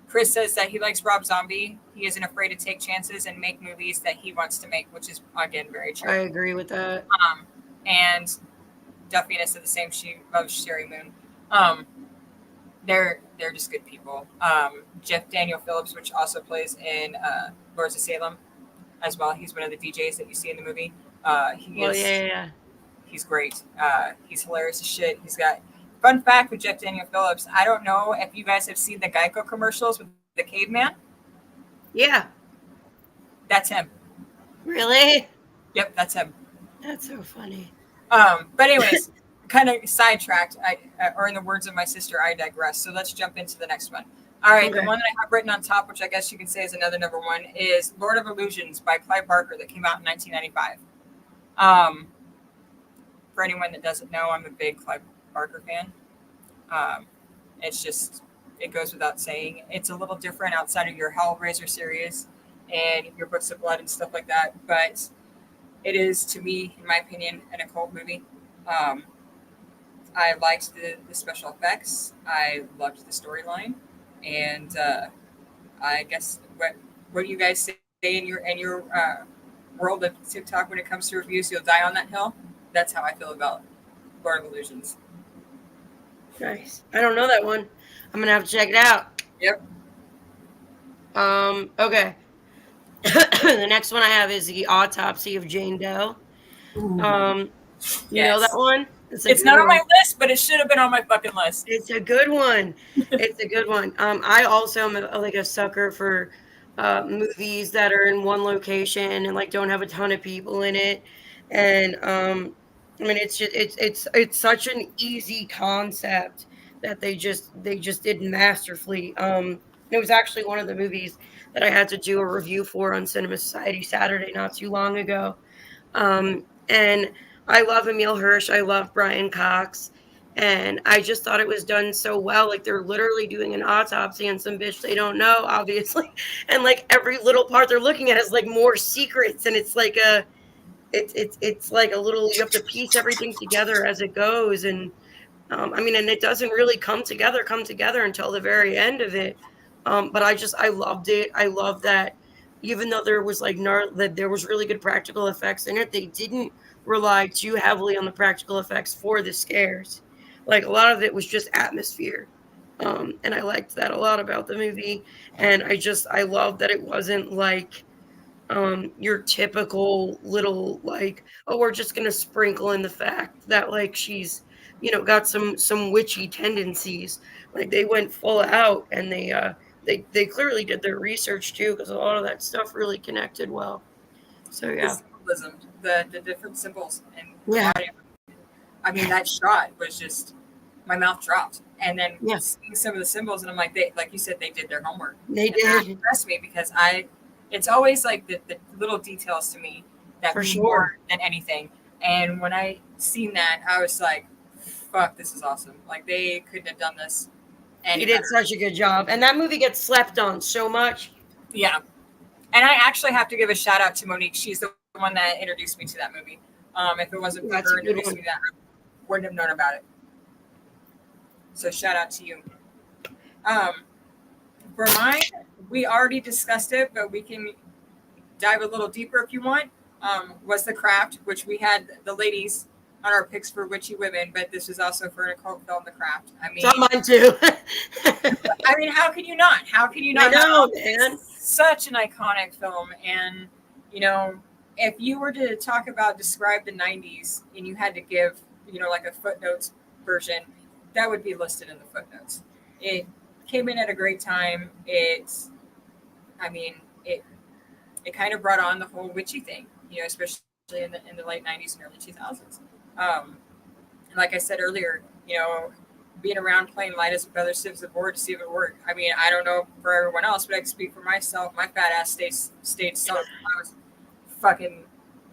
Chris says that he likes Rob Zombie. He isn't afraid to take chances and make movies that he wants to make, which is, again, very true. I agree with that. And Duffina said the same. She loves Sherry Moon. They're just good people. Jeff Daniel Phillips, which also plays in Lords of Salem as well. He's one of the DJs that you see in the movie. He's great. He's hilarious as shit. He's got... Fun fact with Jeff Daniel Phillips, I don't know if you guys have seen the Geico commercials with the caveman. Yeah. That's him. Really? Yep, that's him. That's so funny. But anyways, kind of sidetracked, or in the words of my sister, I digress. So let's jump into the next one. All right, The one that I have written on top, which I guess you can say is another number one, is Lord of Illusions by Clive Barker that came out in 1995. For anyone that doesn't know, I'm a big Clive Barker fan. It's just, it goes without saying. It's a little different outside of your Hellraiser series and your Books of Blood and stuff like that, but it is, to me, in my opinion, an occult movie. I liked the special effects. I loved the storyline, and I guess what do you guys say in your world of TikTok when it comes to reviews? You'll die on that hill. That's how I feel about Lord of Illusions. Nice. I don't know that one. I'm gonna have to check it out. Yep. Okay. The next one I have is The Autopsy of Jane Doe. You know that one? It's not on my list, but it should have been on my fucking list. It's a good one. It's a good one. I also am a sucker for movies that are in one location and like don't have a ton of people in it. And I mean, it's such an easy concept that they just did masterfully. It was actually one of the movies that I had to do a review for on Cinema Society Saturday not too long ago. And I love Emile Hirsch. I love Brian Cox. And I just thought it was done so well. Like they're literally doing an autopsy on some bitch they don't know, obviously. And like every little part they're looking at is like more secrets. And it's like it's like a little, you have to piece everything together as it goes. And I mean, and it doesn't really come together until the very end of it. But I loved it. I love that even though there was that there was really good practical effects in it, they didn't rely too heavily on the practical effects for the scares. Like a lot of it was just atmosphere. And I liked that a lot about the movie. And I love that it wasn't like your typical little like, oh, we're just gonna sprinkle in the fact that like she's got some witchy tendencies. Like they went full out, and they clearly did their research too, because a lot of that stuff really connected well. So yeah, the symbolism, the different symbols, and yeah, I mean that shot was just, my mouth dropped, and then seeing some of the symbols, and I'm like, like you said, they did their homework. They did. That impressed me because it's always like the little details to me that For mean sure. more than anything. And when I seen that, I was like, fuck, this is awesome. Like they couldn't have done this They any did better. such a good job. And that movie gets slept on so much. Yeah. And I actually have to give a shout out to Monique. She's the one that introduced me to that movie. If it wasn't for That's a her good introducing one. me to that, I wouldn't have known about it. So shout out to you. Um, for mine, we already discussed it, but we can dive a little deeper if you want. Was The Craft, which we had the ladies on our picks for Witchy Women, but this was also for an occult film, The Craft. It's on mine too. How can you not? How can you I not know, have man. such an iconic film? And you know, if you were to talk about describe the '90s, and you had to give, like a footnotes version, that would be listed in the footnotes. It came in at a great time. I mean, it kind of brought on the whole witchy thing, especially in the late '90s and early 2000s. And like I said earlier, being around playing Lightus with other civs of board to see if it worked. I mean, I don't know for everyone else, but I can speak for myself. My fat ass stayed so I was fucking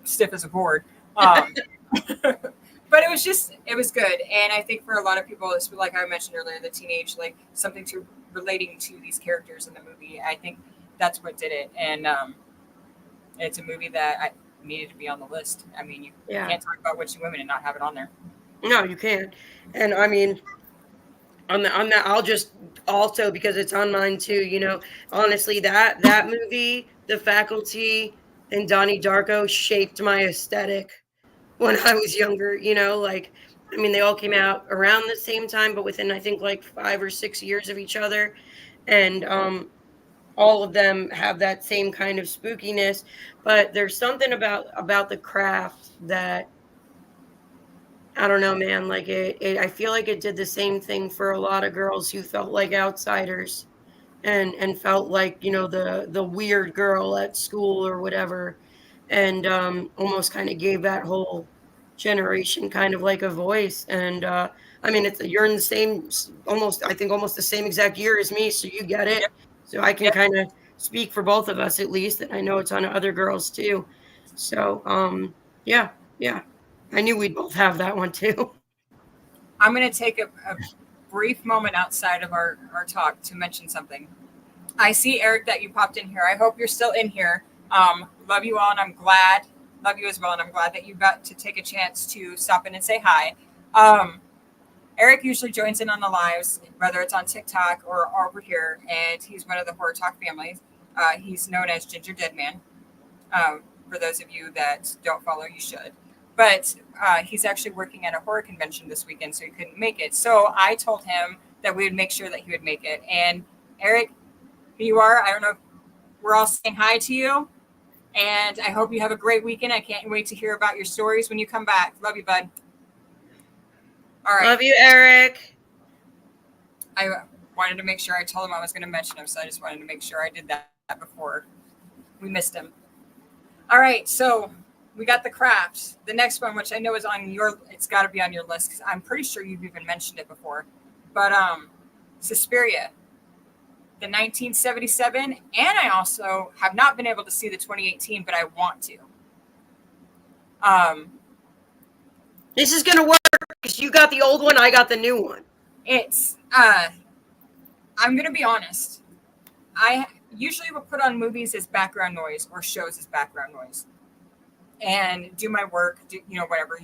stiff as a board. But it was good. And I think for a lot of people, it's like I mentioned earlier, the teenage, like something to relating to these characters in the movie. I think that's what did it. And it's a movie that I needed to be on the list. I mean, you Yeah. can't talk about Witchy Women and not have it on there. No, you can't. And I mean, on that, I'll just also because it's on mine too. Honestly, that movie, The Faculty, and Donnie Darko shaped my aesthetic when I was younger. Like I mean, they all came out around the same time, but within I think like 5 or 6 years of each other, and all of them have that same kind of spookiness. But there's something about The Craft that I don't know, man. Like I feel like it did the same thing for a lot of girls who felt like outsiders and felt like the weird girl at school or whatever, and almost kind of gave that whole generation kind of like a voice. And I mean, you're in the same almost I think almost the same exact year as me, so you get it. Yep. So I can Yep. kind of speak for both of us at least, and I know it's on other girls too. So yeah, yeah. I knew we'd both have that one too. I'm going to take a brief moment outside of our talk to mention something. I see, Eric, that you popped in here. I hope you're still in here. Love you all, and I'm glad, love you as well, and I'm glad that you got to take a chance to stop in and say hi. Eric usually joins in on the lives, whether it's on TikTok or over here, and he's one of the Horror Talk families. He's known as Ginger Deadman. For those of you that don't follow, you should. But he's actually working at a horror convention this weekend, so he couldn't make it. So I told him that we would make sure that he would make it. And Eric, here you are. I don't know if we're all saying hi to you. And I hope you have a great weekend. I can't wait to hear about your stories when you come back. Love you, bud. All right. Love you, Eric. I wanted to make sure I told him I was going to mention him, so I just wanted to make sure I did that before we missed him. All right, so we got The Craft. The next one, which I know is on it's got to be on your list because I'm pretty sure you've even mentioned it before. But Suspiria, the 1977, and I also have not been able to see the 2018, but I want to. This is gonna work because you got the old one, I got the new one. It's I'm gonna be honest. I usually will put on movies as background noise or shows as background noise, and do my work. Whatever.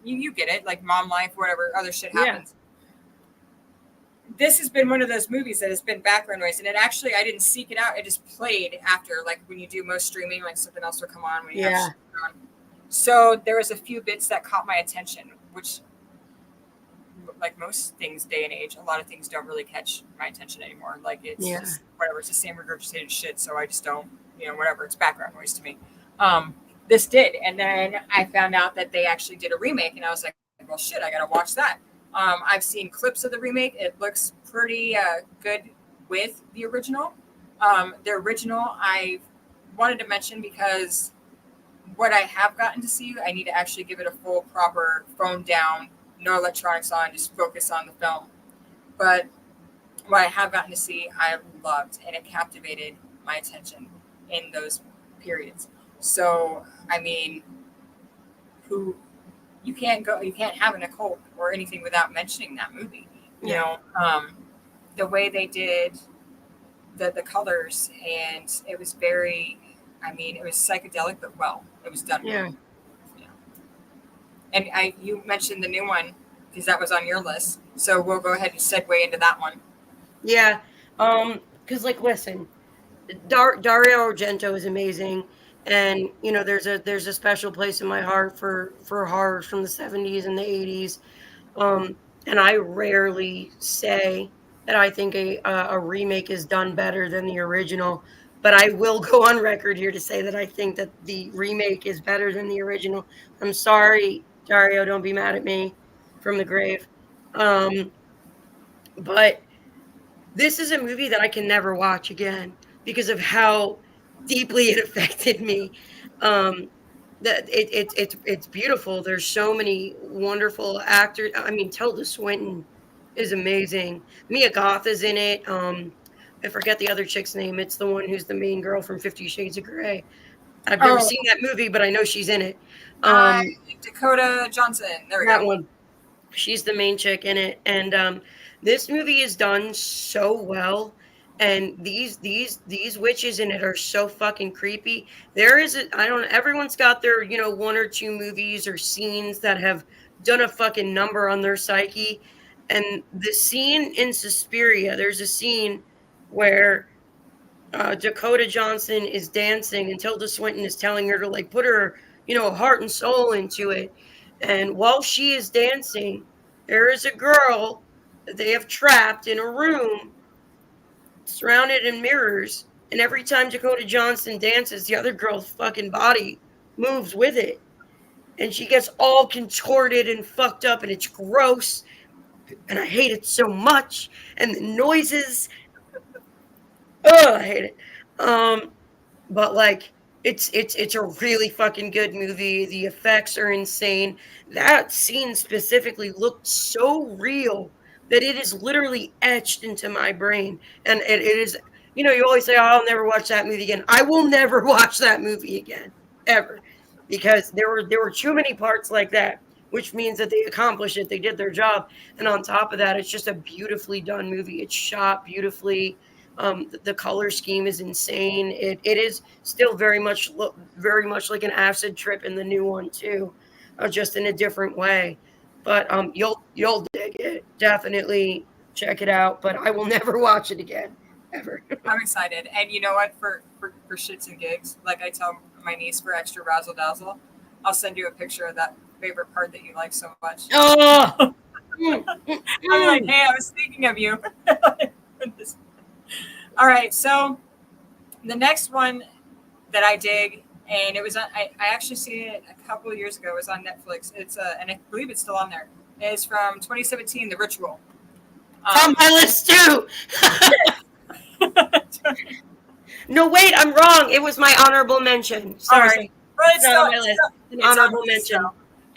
You get it. Like mom life, whatever other shit happens. Yeah. This has been one of those movies that has been background noise, and it actually I didn't seek it out. It just played after, like when you do most streaming, like something else will come on when you have shit on. So there was a few bits that caught my attention, which, like most things day and age, a lot of things don't really catch my attention anymore. Like it's just whatever, it's the same regurgitated shit. So I just don't, whatever, it's background noise to me. This did. And then I found out that they actually did a remake, and I was like, well, shit, I got to watch that. I've seen clips of the remake. It looks pretty good with the original. The original I wanted to mention because what I have gotten to see, I need to actually give it a full, proper phone down, no electronics on, just focus on the film. But what I have gotten to see, I loved, and it captivated my attention in those periods. So, I mean, who you can't have an occult or anything without mentioning that movie. You know, the way they did the colors, and it was very, I mean, it was psychedelic, but well, it was done. Yeah. Well. Yeah. And you mentioned the new one because that was on your list, so we'll go ahead and segue into that one. Yeah. Because like, listen, Dario Argento is amazing, and you know, there's a special place in my heart for horror from the 70s and the 80s. And I rarely say that I think a remake is done better than the original, but I will go on record here to say that I think that the remake is better than the original. I'm sorry, Dario, don't be mad at me from the grave. Um, but this is a movie that I can never watch again because of how deeply it affected me. Um, that it's beautiful. There's so many wonderful actors. I mean, Tilda Swinton is amazing. Mia Goth is in it. I forget the other chick's name. It's the one who's the main girl from 50 Shades of Grey. I've never Oh, seen that movie, but I know she's in it. Dakota Johnson. There we That go. one. She's the main chick in it, and this movie is done so well. And these witches in it are so fucking creepy. There is I don't everyone's got their, you know, one or two movies or scenes that have done a fucking number on their psyche. And the scene in Suspiria, there's a scene where Dakota Johnson is dancing and Tilda Swinton is telling her to like put her, you know, heart and soul into it. And while she is dancing, there is a girl that they have trapped in a room surrounded in mirrors. And every time Dakota Johnson dances, the other girl's fucking body moves with it. And she gets all contorted and fucked up, and it's gross. And I hate it so much. And the noises. Oh, I hate it. But like it's a really fucking good movie. The effects are insane. That scene specifically looked so real that it is literally etched into my brain. And it is, you know, you always say, oh, I'll never watch that movie again. I will never watch that movie again, ever. Because there were too many parts like that, which means that they accomplished it. They did their job. And on top of that, it's just a beautifully done movie. It's shot beautifully. The color scheme is insane. It is still very much like an acid trip in the new one too, just in a different way. But you'll dig it. Definitely check it out. But I will never watch it again, ever. I'm excited. And you know what? For shits and gigs, like I tell my niece for extra razzle dazzle, I'll send you a picture of that favorite part that you like so much. Oh, I'm like, hey, I was thinking of you. All right, so the next one that I dig, and it was on, I actually seen it a couple of years ago. It was on Netflix. It's and I believe it's still on there. It's from 2017, The Ritual. on my list too. No, wait, I'm wrong. It was my honorable mention. Sorry. But it's still on my list. An honorable mention.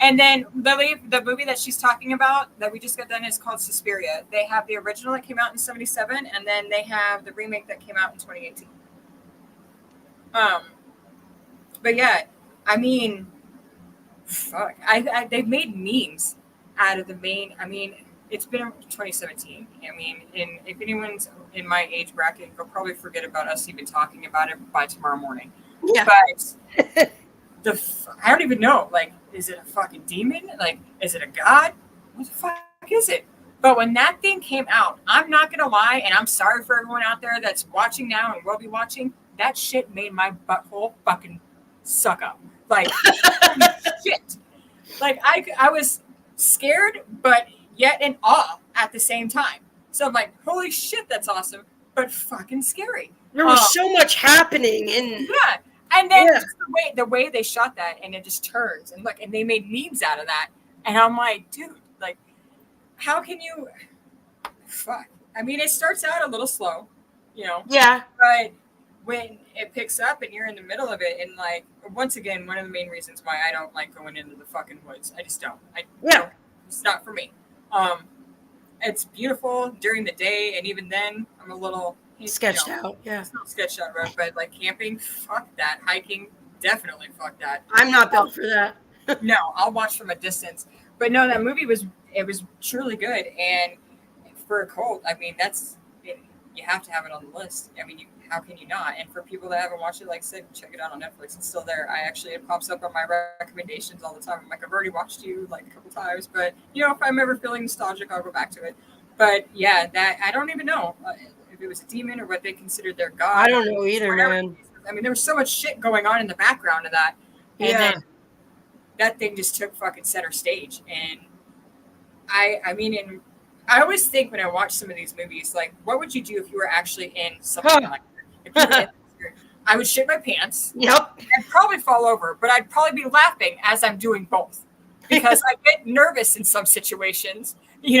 And then the movie that she's talking about that we just got done is called Suspiria. They have the original that came out in 1977, and then they have the remake that came out in 2018. But yeah, I mean, fuck. They've made memes out of the main. I mean, it's been 2017. I mean, if anyone's in my age bracket, they'll probably forget about us even talking about it by tomorrow morning. Yeah. But I don't even know. Like, is it a fucking demon? Like, is it a god? What the fuck is it? But when that thing came out, I'm not gonna lie, and I'm sorry for everyone out there that's watching now and will be watching. That shit made my butthole fucking suck up. Like, shit. Like, I was scared, but yet in awe at the same time. So I'm like, holy shit, that's awesome, but fucking scary. There was so much happening in. Yeah. And then just the way they shot that, and it just turns and look, and they made memes out of that. And I'm like, dude, like, how can you? Fuck. I mean, it starts out a little slow, you know. Yeah. But when it picks up and you're in the middle of it, and like, once again, one of the main reasons why I don't like going into the fucking woods. I just don't. It's not for me. It's beautiful during the day, and even then, I'm a little. Sketched out, yeah. It's not sketched out, right? But like camping, fuck that. Hiking, definitely fuck that. I'm not built for that. No, I'll watch from a distance. But no, that movie was truly good, and for a cult, I mean, you have to have it on the list. I mean, how can you not? And for people that haven't watched it, like I said, check it out on Netflix. It's still there. It pops up on my recommendations all the time. I'm like, I've already watched you like a couple times, but if I'm ever feeling nostalgic, I'll go back to it. But yeah, that I don't even know if it was a demon or what they considered their god. I don't know either, man. I mean, there was so much shit going on in the background of that, and then that thing just took fucking center stage. And I always think when I watch some of these movies, like, what would you do if you were actually in something like that? If you were I would shit my pants. Yep. I'd probably fall over, but I'd probably be laughing as I'm doing both because I get nervous in some situations, and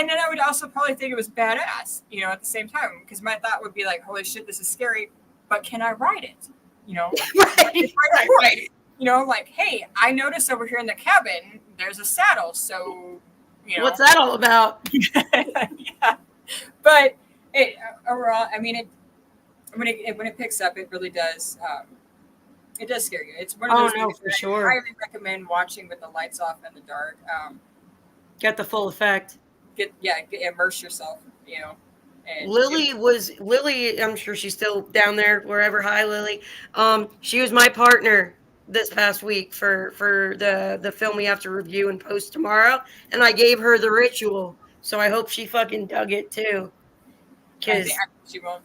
then I would also probably think it was badass, at the same time, because my thought would be like, holy shit, this is scary, but can I ride it? Right. Like, hey, I noticed over here in the cabin, there's a saddle. So, what's that all about? Yeah. But overall, I mean, when it picks up, it really does. It does scare you. It's one of those movies for sure. I highly recommend watching with the lights off and the dark. Get the full effect. Immerse yourself. And Lily, I'm sure she's still down there wherever. Hi, Lily. She was my partner this past week for the film we have to review and post tomorrow, and I gave her The Ritual, so I hope she fucking dug it too. I think she won't.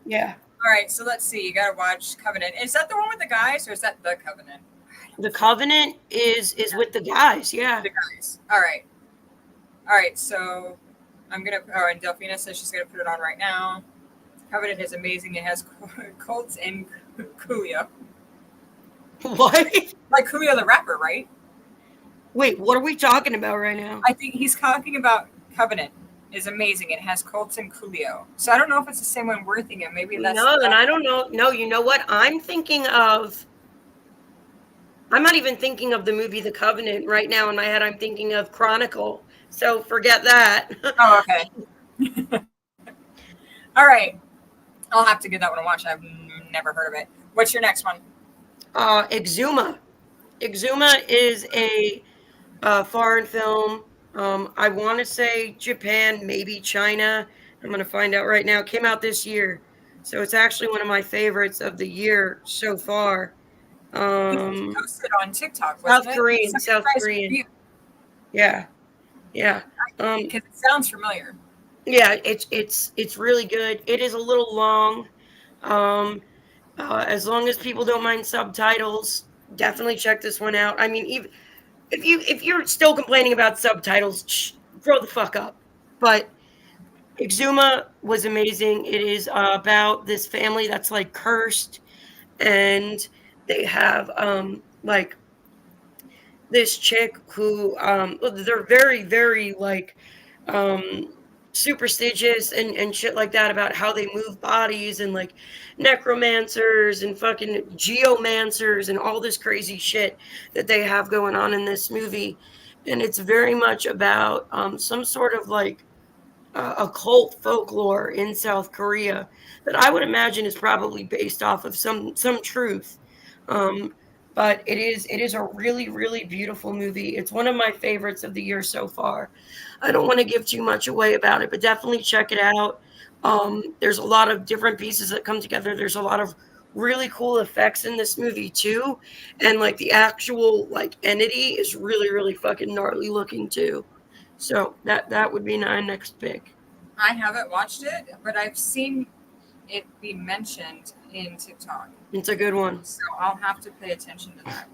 Yeah. All right, so let's see. You gotta watch Covenant. Is that the one with the guys, or is that The Covenant? The Covenant is with the guys. Yeah. The guys. All right. So I'm gonna. Oh, and Delphina says she's gonna put it on right now. Covenant is amazing. It has Colts and Coolio. What? Like Coolio the rapper, right? Wait, what are we talking about right now? I think he's talking about Covenant is amazing. It has Colts and Coolio. So I don't know if it's the same one we're thinking. Maybe that's then I don't know. No, you know what? I'm not even thinking of the movie The Covenant right now in my head. I'm thinking of Chronicle. So forget that. Oh, okay. All right. I'll have to give that one a watch. I've never heard of it. What's your next one? Exuma. Exuma is a foreign film. I want to say Japan, maybe China. I'm going to find out right now. It came out this year. So it's actually one of my favorites of the year so far. Posted on TikTok. South Korean. Yeah. Because it sounds familiar. Yeah, it's really good. It is a little long. As long as people don't mind subtitles, definitely check this one out. I mean, even if you're still complaining about subtitles, throw the fuck up. But Exuma was amazing. It is about this family that's like cursed, and they have like this chick who they're very, very like superstitious and shit like that about how they move bodies, and like necromancers and fucking geomancers and all this crazy shit that they have going on in this movie. And it's very much about some sort of like occult folklore in South Korea that I would imagine is probably based off of some truth. But it is a really, really beautiful movie. It's one of my favorites of the year so far. I don't want to give too much away about it, but definitely check it out. There's a lot of different pieces that come together. There's a lot of really cool effects in this movie too. And like the actual like entity is really, really fucking gnarly looking too. So that would be my next pick. I haven't watched it, but I've seen it be mentioned in TikTok. It's a good one. So I'll have to pay attention to that.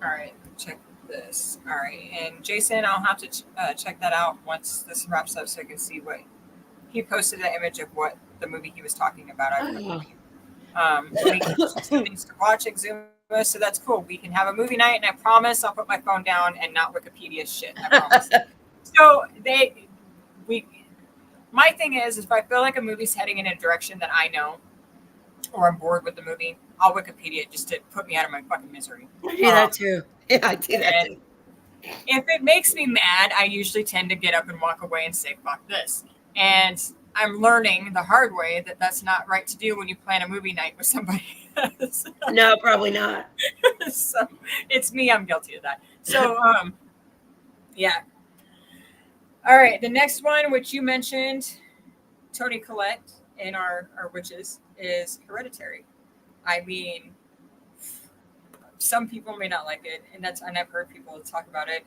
All right, check this. All right, and Jason, I'll have to check that out once this wraps up so I can see what he posted, an image of what the movie he was talking about. We can things to watch Exuma, so that's cool. We can have a movie night, and I promise I'll put my phone down and not Wikipedia shit. I promise. So my thing is if I feel like a movie's heading in a direction that I know, or I'm bored with the movie, I'll Wikipedia it just to put me out of my fucking misery. I do that too. Yeah, I do that too. If it makes me mad, I usually tend to get up and walk away and say, fuck this. And I'm learning the hard way that that's not right to do when you plan a movie night with somebody. No, probably not. So it's me. I'm guilty of that. So, yeah. All right. The next one, which you mentioned, Tony Collette in our witches, is Hereditary. I mean, some people may not like it, and I've heard people talk about it.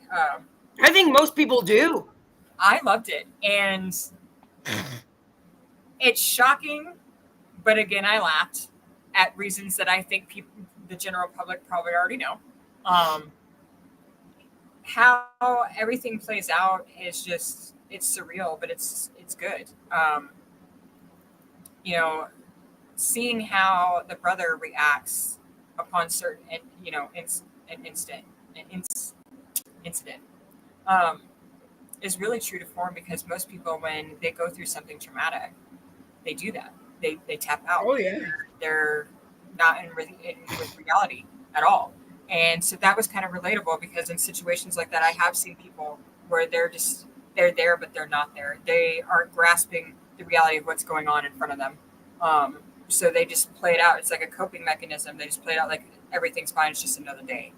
I think most people do. I loved it, and it's shocking, but again, I laughed at reasons that I think people, the general public, probably already know. How everything plays out is just it's surreal, but it's good. You know, seeing how the brother reacts upon certain, an incident, um, is really true to form because most people, when they go through something traumatic, they do that. They tap out. Oh yeah. They're not with reality at all. And so that was kind of relatable because in situations like that, I have seen people where they're there, but they're not there. They aren't grasping the reality of what's going on in front of them. So they just play it out. It's like a coping mechanism. They just play it out like everything's fine. It's just another day.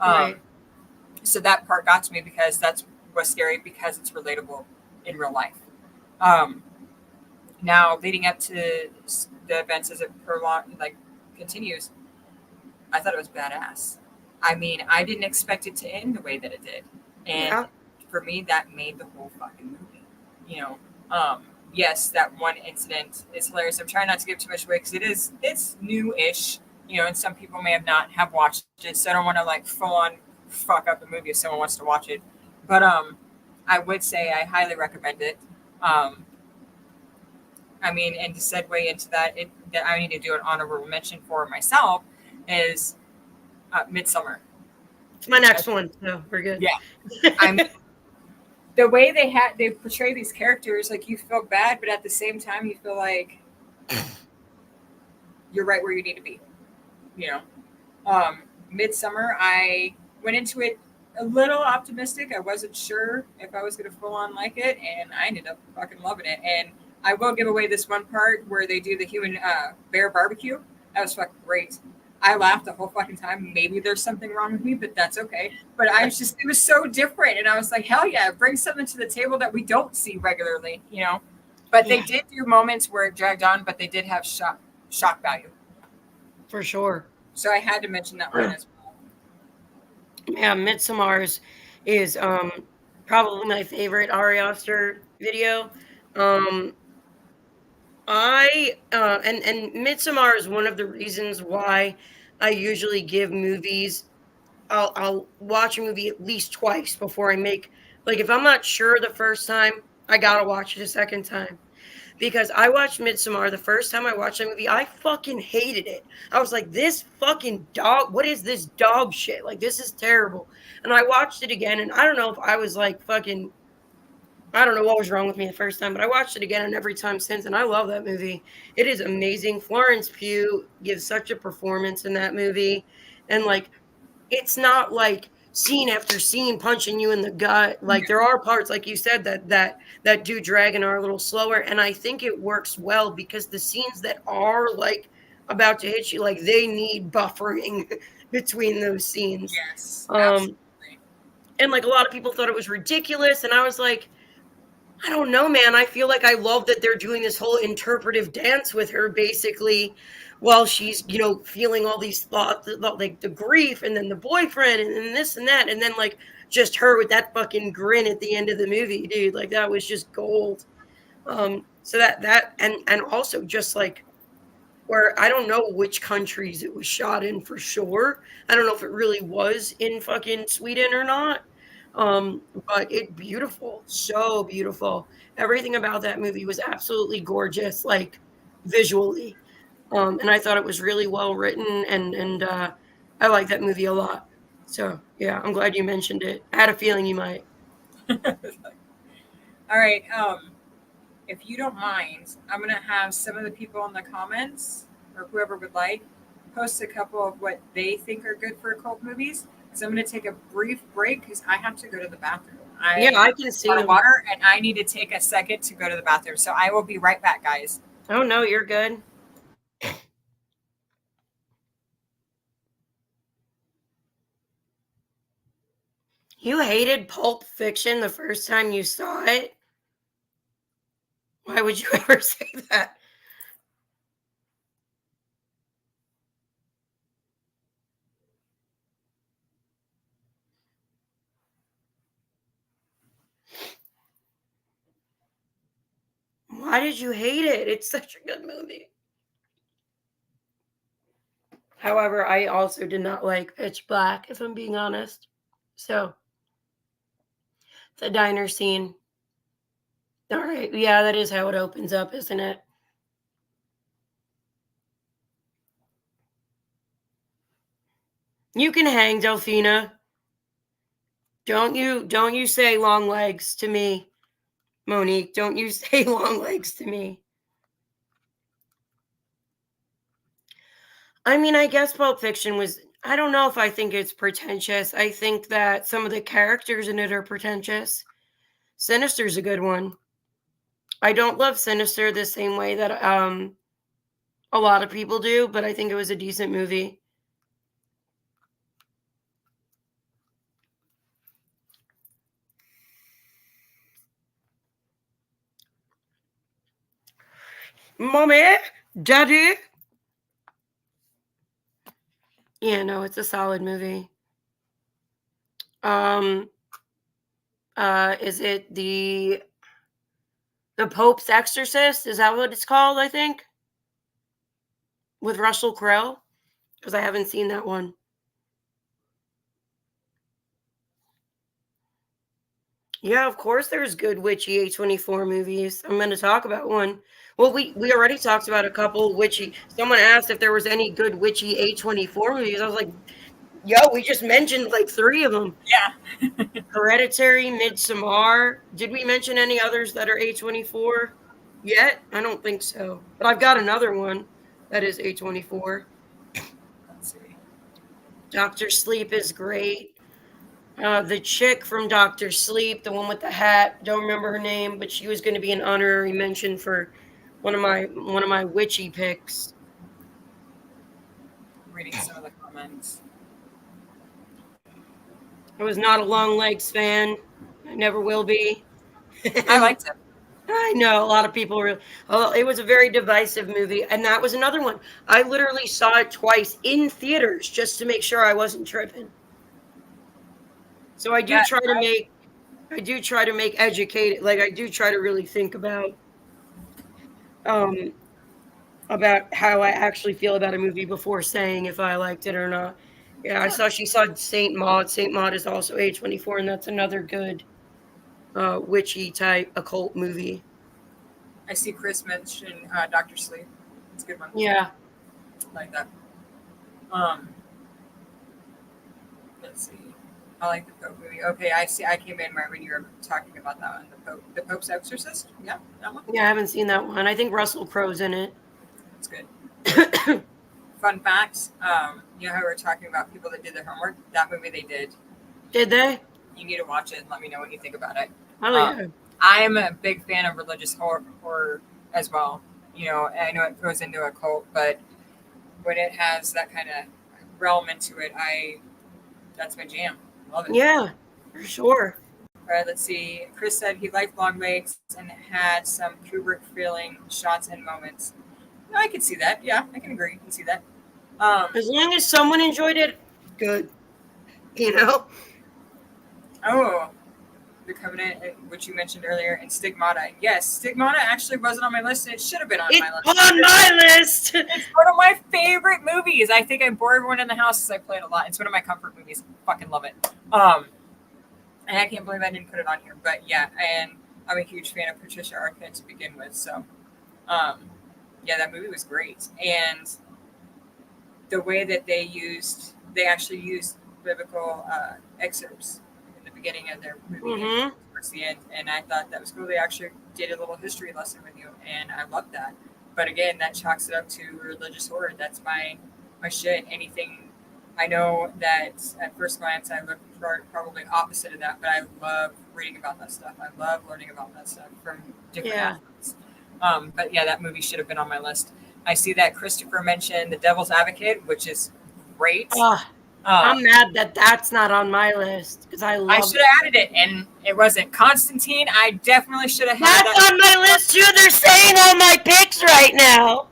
Right. So that part got to me because that's what's scary because it's relatable in real life. Now leading up to the events as it continues, I thought it was badass. I mean, I didn't expect it to end the way that it did, and for me, that made the whole fucking movie. You know, yes, that one incident is hilarious. I'm trying not to give too much away because it's new-ish. You know, and some people may have watched it, so I don't want to like full on fuck up the movie if someone wants to watch it. But I would say I highly recommend it. I mean, and to segue into that, that I need to do an honorable mention for myself is Midsummer. It's my next one, so we're good. Yeah, I'm the way they portray these characters, like you feel bad, but at the same time you feel like you're right where you need to be. You know, Midsummer, I went into it a little optimistic. I wasn't sure if I was going to full on like it, and I ended up fucking loving it. And I will give away this one part where they do the human bear barbecue. That was fucking great. I laughed the whole fucking time. Maybe there's something wrong with me, but that's okay. But it was so different. And I was like, hell yeah, bring something to the table that we don't see regularly, you know? But they did do moments where it dragged on, but they did have shock value. For sure. So I had to mention that one as well. Yeah, Midsummer's is probably my favorite Ari Aster video. And Midsommar is one of the reasons why I usually give movies. I'll watch a movie at least twice before I make, like, if I'm not sure the first time, I gotta watch it a second time. Because I watched Midsommar the first time I watched that movie, I fucking hated it. I was like, this fucking dog, what is this dog shit? Like, this is terrible. And I watched it again, and I don't know if I was like fucking, I don't know what was wrong with me the first time, but I watched it again and every time since, and I love that movie. It is amazing. Florence Pugh gives such a performance in that movie. And, like, it's not like scene after scene punching you in the gut. Like, there are parts, like you said, that do drag and are a little slower, and I think it works well because the scenes that are like about to hit you, like, they need buffering between those scenes. Yes, absolutely. And like a lot of people thought it was ridiculous, and I was like, I don't know, man. I feel like I love that they're doing this whole interpretive dance with her, basically, while she's, feeling all these thoughts about, like, the grief and then the boyfriend and then this and that. And then, like, just her with that fucking grin at the end of the movie, dude. Like, that was just gold. So and also just, like, where I don't know which countries it was shot in for sure. I don't know if it really was in fucking Sweden or not. But it beautiful, so beautiful. Everything about that movie was absolutely gorgeous, like, visually. And I thought it was really well written, and I like that movie a lot. So yeah, I'm glad you mentioned it. I had a feeling you might. All right. If you don't mind, I'm gonna have some of the people in the comments or whoever would like post a couple of what they think are good for cult movies. So I'm gonna take a brief break because I have to go to the bathroom. Yeah, I I have can a lot see of him. water and I need to take a second to go to the bathroom. So I will be right back, guys. Oh, no, you're good. You hated Pulp Fiction the first time you saw it? Why would you ever say that? Why did you hate it? It's such a good movie. However, I also did not like Pitch Black, if I'm being honest. So, the diner scene. All right. Yeah, that is how it opens up, isn't it? You can hang, Delphina. Don't you say long legs to me, Monique. Don't you say long legs to me. I mean, I guess Pulp Fiction was, I don't know if I think it's pretentious. I think that some of the characters in it are pretentious. Sinister's a good one. I don't love Sinister the same way that a lot of people do, but I think it was a decent movie. Mommy, Daddy. Yeah, no, it's a solid movie. Um, is it the Pope's Exorcist? Is that what it's called? I think with Russell Crowe, because I haven't seen that one. Yeah, of course there's good witchy A24 movies. I'm going to talk about one. Well, we already talked about a couple witchy. Someone asked if there was any good witchy A24 movies. I was like, yo, we just mentioned like 3 of them. Yeah. Hereditary, Midsommar. Did we mention any others that are A24 yet? I don't think so. But I've got another one that is A24. Let's see. Doctor Sleep is great. The chick from Doctor Sleep, the one with the hat, don't remember her name, but she was going to be an honorary mention for one of my witchy picks. I'm reading some of the comments. I was not a Long Legs fan. I never will be. I liked it. I know a lot of people were. Oh, it was a very divisive movie, and that was another one. I literally saw it twice in theaters just to make sure I wasn't tripping. So I do Yeah, try to make educated, like I do try to really think um about how I actually feel about a movie before saying if I liked it or not. Yeah, she saw Saint Maud. Saint Maud is also A24, and that's another good witchy type occult movie. I see Chris mention Doctor Sleep. It's a good one. Yeah. I like that. Um, let's see. I like the Pope movie. Okay, I see. I came in right when you were talking about that one. The Pope's Exorcist. Yeah, that one. Yeah, I haven't seen that one. I think Russell Crowe's in it. It's good. Fun fact. You know how we were talking about people that did their homework? That movie they did. Did they? You need to watch it and let me know what you think about it. Oh yeah. I'm a big fan of religious horror as well. You know, I know it goes into a cult, but when it has that kind of realm into it, that's my jam. Love it. Yeah, for sure. All right, let's see. Chris said he liked Long Legs and had some Kubrick feeling shots and moments. No, I can see that. Yeah, I can agree. I can see that. As long as someone enjoyed it, good. You know? Oh, The Covenant, which you mentioned earlier, and Stigmata. Yes, Stigmata actually wasn't on my list. It should have been on It's my list. on my list. It's one of my favorite movies. I think I bore everyone in the house because I play it a lot. It's one of my comfort movies. Fucking love it. And I can't believe I didn't put it on here. But yeah, and I'm a huge fan of Patricia Arquette to begin with. So, yeah, that movie was great. And the way that they actually used biblical excerpts in the beginning of their movie and towards the end. And I thought that was cool. They actually did a little history lesson with you. And I love that. But again, that chalks it up to religious horror. That's my shit. Anything I know that at first glance I look for probably opposite of that, but I love reading about that stuff. I love learning about that stuff from different Yeah. athletes. But yeah, that movie should have been on my list. I see that Christopher mentioned The Devil's Advocate, which is great. Oh, I'm Um, mad that that's not on my list because I I love should have added it, and it wasn't Constantine. I definitely should have had That's that. on my list too. They're saying all my picks right now.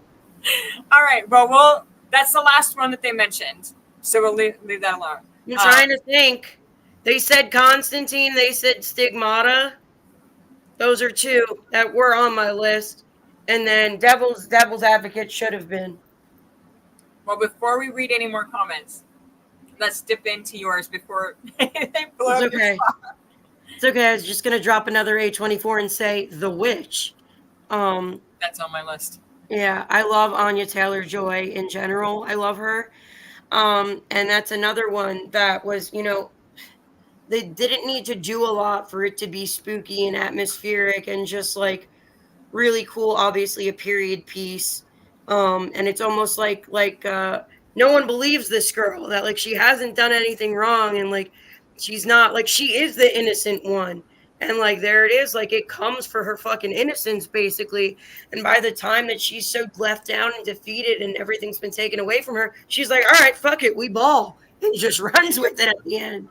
All right, well, that's the last one that they mentioned, so we'll leave that alone. I'm trying to think. They said Constantine. They said Stigmata. Those are two that were on my list. And then Devil's Advocate should have been. Well, before we read any more comments, let's dip into yours before they blow It's up your okay. spot. It's okay. I was just gonna drop another A24 and say The Witch. That's on my list. Yeah, I love Anya Taylor-Joy in general. I love her. And that's another one that was, they didn't need to do a lot for it to be spooky and atmospheric and just like really cool, obviously a period piece. And it's almost like no one believes this girl that like she hasn't done anything wrong and like she's not like she is the innocent one. And like there it is, like it comes for her fucking innocence basically. And by the time that she's so left down and defeated and everything's been taken away from her, she's like, all right, fuck it, we ball, and just runs with it at the end.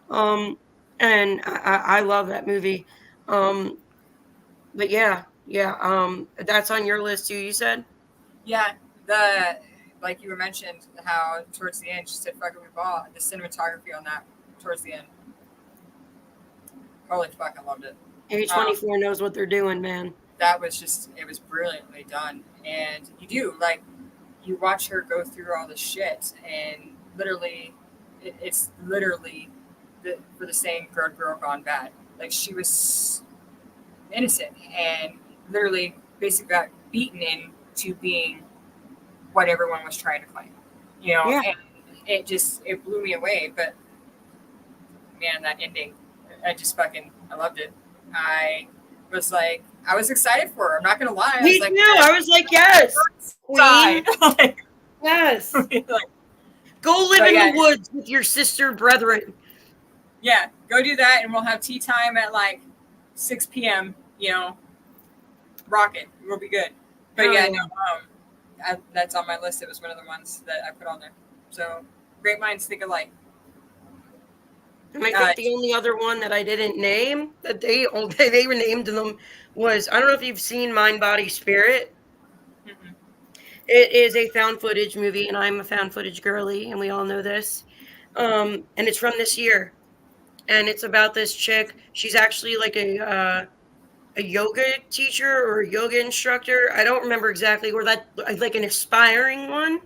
Um, and I love that movie. Um, but yeah. That's on your list too. You said. Yeah, the like you were mentioned how towards the end she said "fuck it, we ball." The cinematography on that towards the end, holy fuck, I loved it. A24 knows what they're doing, man. That was just it was brilliantly done, and you watch her go through all the shit, and literally, it's literally for the saying "good girl gone bad." Like she was innocent and literally basically got beaten into being what everyone was trying to claim, Yeah. and it blew me away. But man, that ending, I loved it. I was like, I was excited for her. I'm not gonna lie. I Me was too. like, I was like, yes, queen. like, Yes. like, Go live But in yeah. the woods with your sister brethren. yeah, go do that, and we'll have tea time at like 6 p.m. Rock it. We'll be good. But Oh, yeah, yeah. no, that's on my list. It was one of the ones that I put on there. So great minds think alike. And I think the only other one that I didn't name that they renamed them was I don't know if you've seen Mind Body Spirit. Mm-mm. It is a found footage movie, and I'm a found footage girly, and we all know this. And it's from this year, and it's about this chick. She's actually like a yoga teacher or a yoga instructor. I don't remember exactly where that like an aspiring one,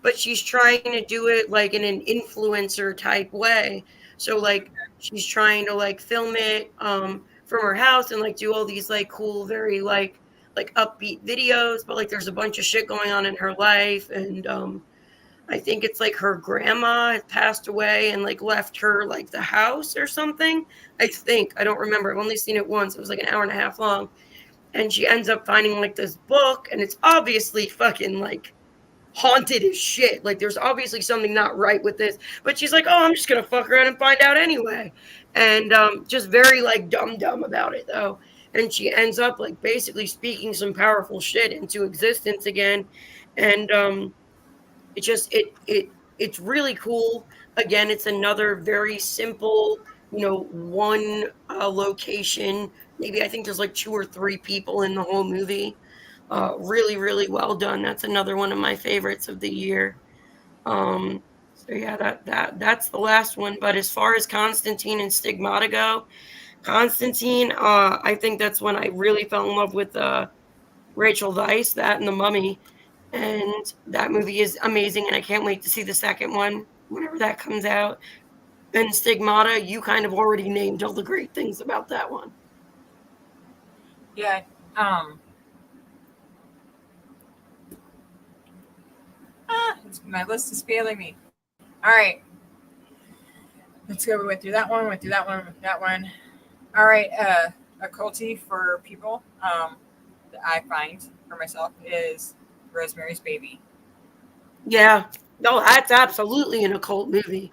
but she's trying to do it like in an influencer type way. So like she's trying to like film it from her house and like do all these like cool, very like upbeat videos, but like there's a bunch of shit going on in her life and I think it's like her grandma had passed away and like left her like the house or something. I think. I don't remember. I've only seen it once. It was like an hour and a half long. And she ends up finding like this book and it's obviously fucking like haunted as shit. Like there's obviously something not right with this. But she's like, oh, I'm just gonna fuck around and find out anyway. And just very like dumb about it though. And she ends up like basically speaking some powerful shit into existence again. And it just it's really cool. Again, it's another very simple, one location. Maybe I think there's like two or three people in the whole movie. Really well done. That's another one of my favorites of the year. So yeah, that's the last one. But as far as Constantine and Stigmata go, Constantine, I think that's when I really fell in love with Rachel Weisz, that and The Mummy. And that movie is amazing, and I can't wait to see the second one whenever that comes out. And Stigmata, you kind of already named all the great things about that one. Yeah. My list is failing me. All right. Let's go. We went through that one. Went through that one. That one. All right. A culty for people that I find for myself is Rosemary's Baby. Yeah, No, that's absolutely an occult movie.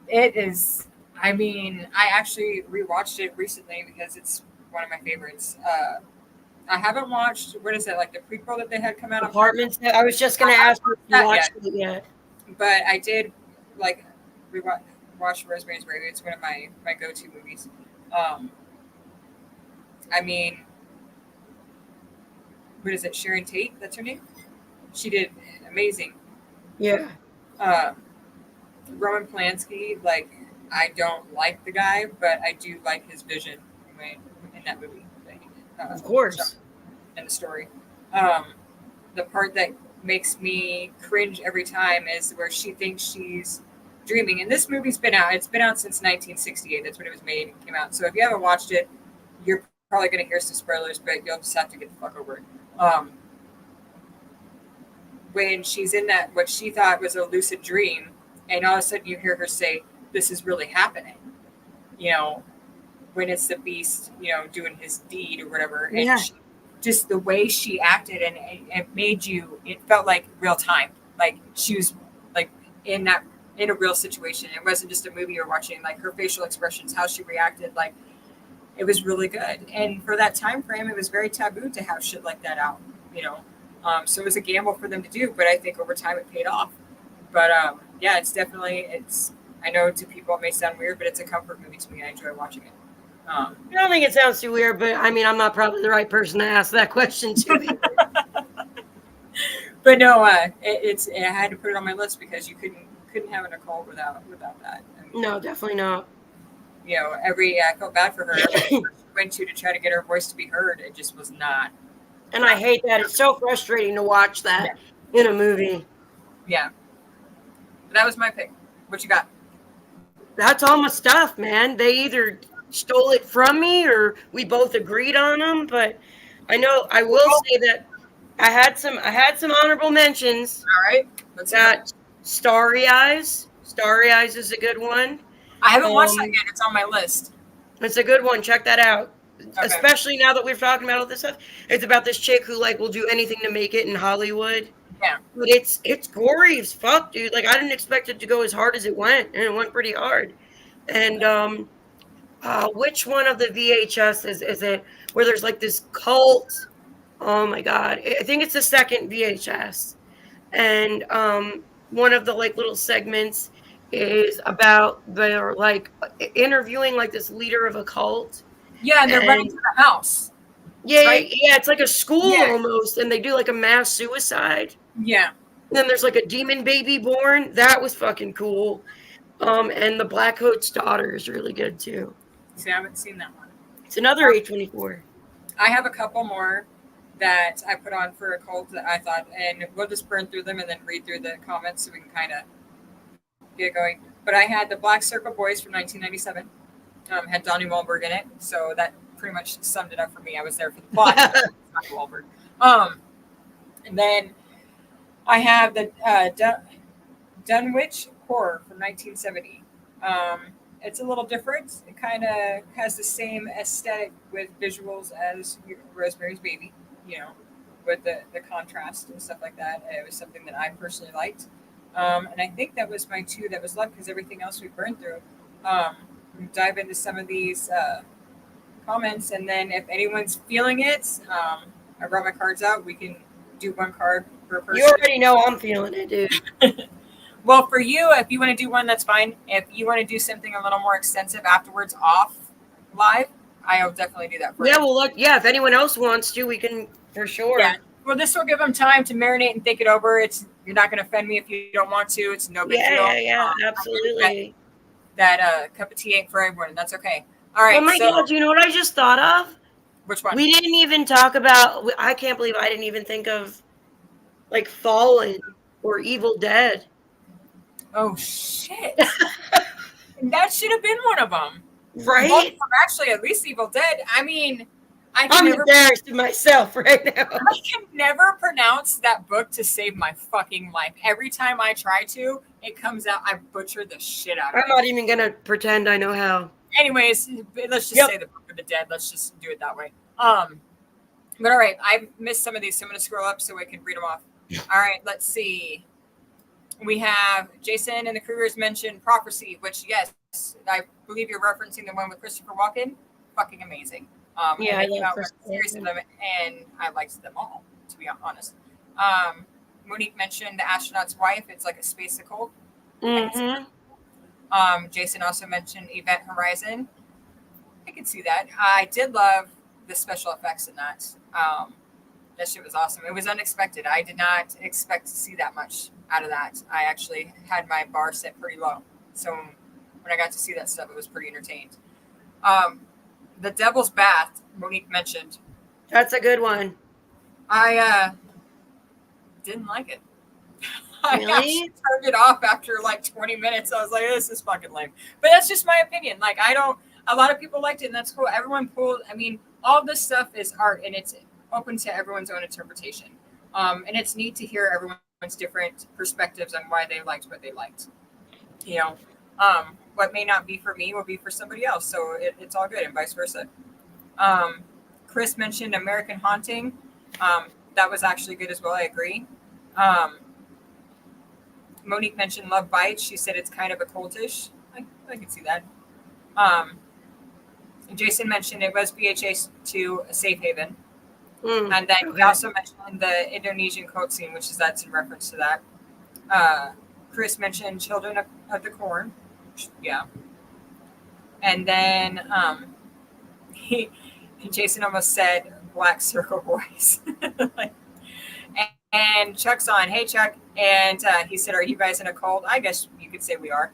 It is. I mean, I actually rewatched it recently because it's one of my favorites. I haven't watched, what is it, like the prequel that they had come out on Prime? Apartments. I was just I gonna haven't ask you if watched you that yet, watched it yet. but I did like watch Rosemary's Baby. It's one of my go to movies. Um, I mean, what is it? Sharon Tate, that's her name. She did amazing. Yeah. Uh, Roman Polanski, like I don't like the guy, but I do like his vision in that movie. Of course. In the story. Um, the part that makes me cringe every time is where she thinks she's dreaming. And this movie's been out. It's been out since 1968. That's when it was made and came out. So if you haven't watched it, you're probably going to hear some spoilers, but you'll just have to get the fuck over it. When she's in that, what she thought was a lucid dream, and all of a sudden you hear her say, "This is really happening," you know, when it's the beast, doing his deed or whatever. And Yeah. just the way she acted, and it made it felt like real time. Like she was like in a real situation. It wasn't just a movie you're watching. Like her facial expressions, how she reacted, like it was really good. And for that time frame, it was very taboo to have shit like that out. You know, so it was a gamble for them to do. But I think over time it paid off. But yeah, it's. I know to people it may sound weird, but it's a comfort movie to me. I enjoy watching it. I don't think it sounds too weird, but I mean, I'm not probably the right person to ask that question to. But no, I had to put it on my list because you couldn't have a Nicole without that. I mean, No, definitely not. I felt bad for her. Every she went to try to get her voice to be heard, it just was not. And I hate that. It's so frustrating to watch that in a movie. Yeah, but that was my pick. What you got? That's all my stuff, man. They either stole it from me or we both agreed on them. But I know I will say that I had some honorable mentions. All right, let's got Starry Eyes. Starry Eyes is a good one. I haven't watched that yet. It's on my list. It's a good one. Check that out. Okay. Especially now that we're talking about all this stuff. It's about this chick who will do anything to make it in Hollywood. Yeah. But it's gory as fuck, dude. Like I didn't expect it to go as hard as it went, and it went pretty hard. And which one of the VHS is it where there's this cult? Oh my god. I think it's the second VHS. And one of the little segments is about they're interviewing this leader of a cult. Yeah, and they're running to the house. Yeah, right? Yeah, it's like a school almost, and they do a mass suicide. Yeah. And then there's a demon baby born. That was fucking cool. And the Black Coat's daughter is really good too. See, I haven't seen that one. It's another A24. I have a couple more that I put on for a cult that I thought, and we'll just burn through them and then read through the comments so we can kind of get going. But I had the Black Circle Boys from 1997. Had Donnie Wahlberg in it, so that pretty much summed it up for me. I was there for the plot. Donnie Wahlberg. And then I have the Dunwich Horror from 1970. It's a little different. It kind of has the same aesthetic with visuals as Rosemary's Baby, with the contrast and stuff like that. It was something that I personally liked. And I think that was my two that was left because everything else we burned through. We'll dive into some of these comments, and then if anyone's feeling it, I brought my cards out. We can do one card per person. You already know I'm feeling it, dude. Well, for you, if you want to do one, that's fine. If you want to do something a little more extensive afterwards off live, I'll definitely do that for you. Yeah, well, look, if anyone else wants to, we can for sure. Yeah. Well, this will give them time to marinate and think it over. You're not going to offend me if you don't want to. It's no big deal. Yeah, absolutely. That cup of tea ain't for everyone. That's okay. All right. Oh my God, you know what I just thought of? Which one? We didn't even talk about, I can't believe I didn't even think of Fallen or Evil Dead. Oh, shit. That should have been one of them. Right? Well, actually, at least Evil Dead. I mean, I'm embarrassed of myself right now. I can never pronounce that book to save my fucking life. Every time I try to, it comes out, I butcher the shit out of it. I'm not even going to pretend I know how. Anyways, let's just say the Book of the Dead. Let's just do it that way. But all right, I missed some of these, so I'm going to scroll up so I can read them off. All right, let's see. We have Jason and the Krugers mentioned Prophecy, which, yes, I believe you're referencing the one with Christopher Walken. Fucking amazing. Yeah, And I they came love out with a series of Christopher. them, and I liked them all, to be honest. Monique mentioned The Astronaut's Wife. It's like a space occult. Mm-hmm. Jason also mentioned Event Horizon. I can see that. I did love the special effects in that. That shit was awesome. It was unexpected. I did not expect to see that much out of that. I actually had my bar set pretty low. So when I got to see that stuff, it was pretty entertained. The Devil's Bath, Monique mentioned. That's a good one. I didn't like it. I Really? actually turned it off after like 20 minutes. I was like, this is fucking lame. But that's just my opinion. Like, I don't, a lot of people liked it, and that's cool. Everyone pulled, I mean, all this stuff is art, and it's open to everyone's own interpretation. And it's neat to hear everyone's different perspectives on why they liked what they liked. You know, what may not be for me will be for somebody else. So it's all good, and vice versa. Chris mentioned American Haunting. That was actually good as well. I agree. Um, Monique mentioned Love Bites. She said it's kind of a cultish. I can see that. Um, Jason mentioned it was BHA to a safe haven. And then he also mentioned the Indonesian cult scene, which is that's in reference to that. Chris mentioned Children of the Corn. Yeah. And then Jason almost said Black Circle Boys. Like, and Chuck's on. Hey, Chuck. And he said, are you guys in a cult? I guess you could say we are.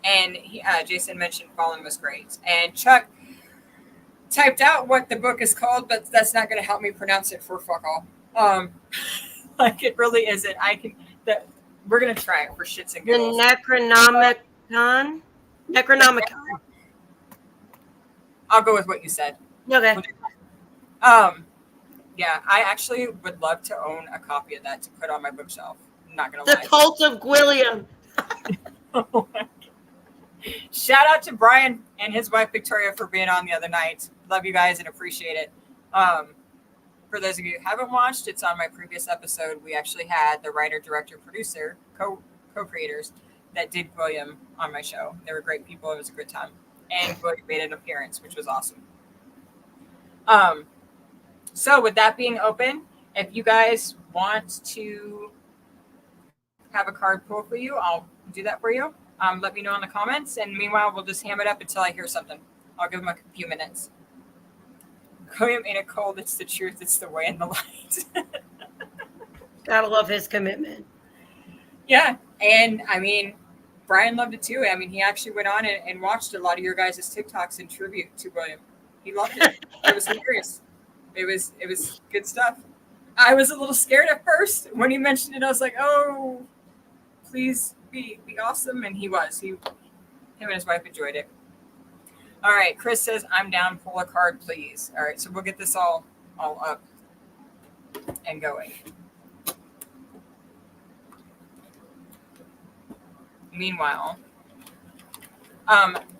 And Jason mentioned Fallen was great. And Chuck typed out what the book is called, but that's not going to help me pronounce it for fuck all. Like, it really isn't. We're going to try it for shits and giggles. The Necronomicon. I'll go with what you said. Okay. Yeah, I actually would love to own a copy of that to put on my bookshelf. I'm not going to lie. The Cult of Gwilliam. Shout out to Brian and his wife Victoria for being on the other night. Love you guys and appreciate it. For those of you who haven't watched, it's on my previous episode. We actually had the writer, director, producer, co-creators that did William on my show. They were great people. It was a good time. And William made an appearance, which was awesome. So with that being open, if you guys want to have a card pull for you, I'll do that for you. Let me know in the comments. And meanwhile, we'll just ham it up until I hear something. I'll give them a few minutes. William ain't a cold. It's the truth. It's the way and the light. Gotta love his commitment. Yeah. And I mean, Brian loved it too. I mean, he actually went on and watched a lot of your guys' TikToks in tribute to William. He loved it. It was hilarious. It was good stuff. I was a little scared at first when he mentioned it. I was like, oh, please be awesome. And he was. Him and his wife enjoyed it. All right. Chris says, I'm down. Pull a card, please. All right. So we'll get this all up and going. Meanwhile,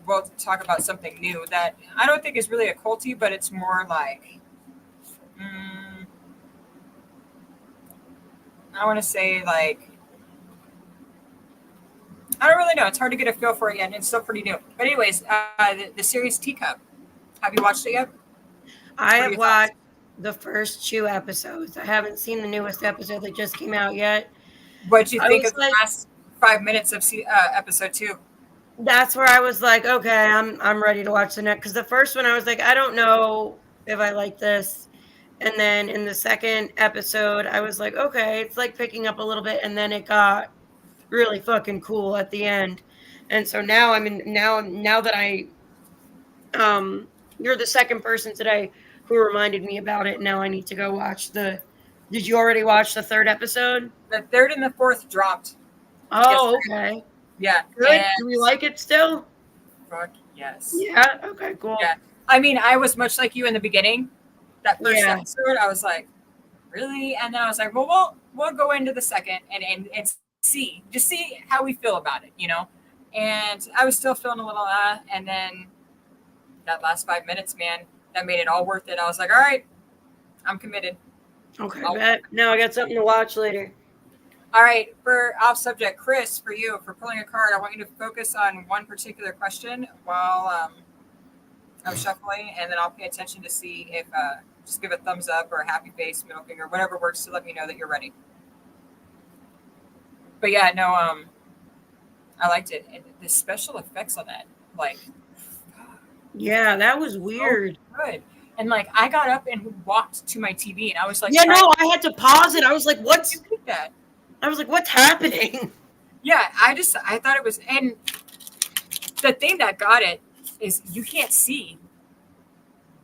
we'll talk about something new that I don't think is really a culty, but it's more like, I want to say, like, I don't really know. It's hard to get a feel for it yet, and it's still pretty new. But anyways, the series Teacup. Have you watched it yet? I have watched the first 2 episodes. I haven't seen the newest episode that just came out yet. What did you think of the last 5 minutes of episode 2? That's where I was like, okay, I'm ready to watch the next. Because the first one, I was like, I don't know if I like this. And then in the second episode, I was like, okay, it's like picking up a little bit. And then it got really fucking cool at the end. And so now now that you're the second person today who reminded me about it. Now I need to go watch did you already watch the 3rd episode? The 3rd and the 4th dropped. Oh, okay. Yeah. Good. Do we like it still? Fuck yes. Yeah. Okay, cool. Yeah. I mean, I was much like you in the beginning. That first episode, I was like, really? And then I was like, well, we'll go into the second and see how we feel about it, you know? And I was still feeling a little, and then that last 5 minutes, man, that made it all worth it. I was like, all right, I'm committed. Okay, bet. Now I got something to watch later. All right, for off subject, Chris, for you, for pulling a card, I want you to focus on one particular question while I'm shuffling, and then I'll pay attention to see if just give a thumbs up or a happy face, middle finger, whatever works to let me know that you're ready. But yeah, no, I liked it. And the special effects on that, like, Yeah, that was so weird. good. And like, I got up and walked to my TV, and I was like, Yeah, no, I had to pause it. I was like, you what's did that? what's happening? Yeah, I thought it was, and the thing that got it is you can't see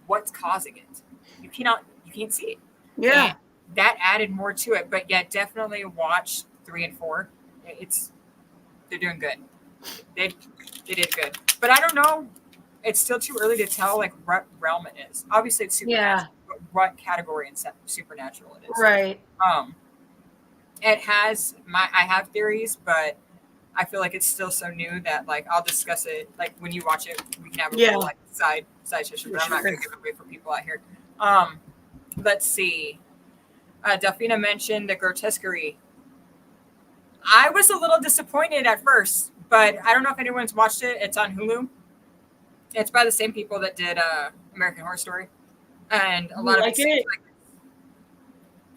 what's causing it. You can't see it. Yeah. And that added more to it. But yeah, definitely watch 3 and 4. They're doing good. They did good. But I don't know. It's still too early to tell like what realm it is. Obviously it's supernatural, but what category in supernatural it is. Right. It has I have theories, but I feel like it's still so new that like I'll discuss it like when you watch it. We can have a little like side session, but I'm not going to give it away for people out here. Let's see. Delphina mentioned the grotesquerie. I was a little disappointed at first, but I don't know if anyone's watched it. It's on Hulu. It's by the same people that did American Horror Story, and a lot of it. Like,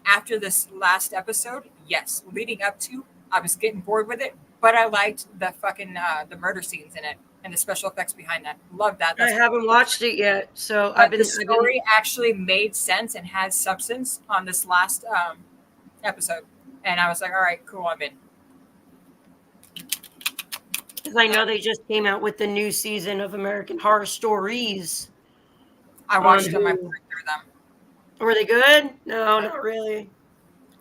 after this last episode, yes, leading up to, I was getting bored with it, but I liked the fucking the murder scenes in it and the special effects behind that. Love that. I haven't watched it yet, so the story actually made sense and has substance on this last episode, and I was like, all right, cool, I'm in. Because I know they just came out with the new season of American Horror Stories. I watched them. I played through them. Were they good? No, not really.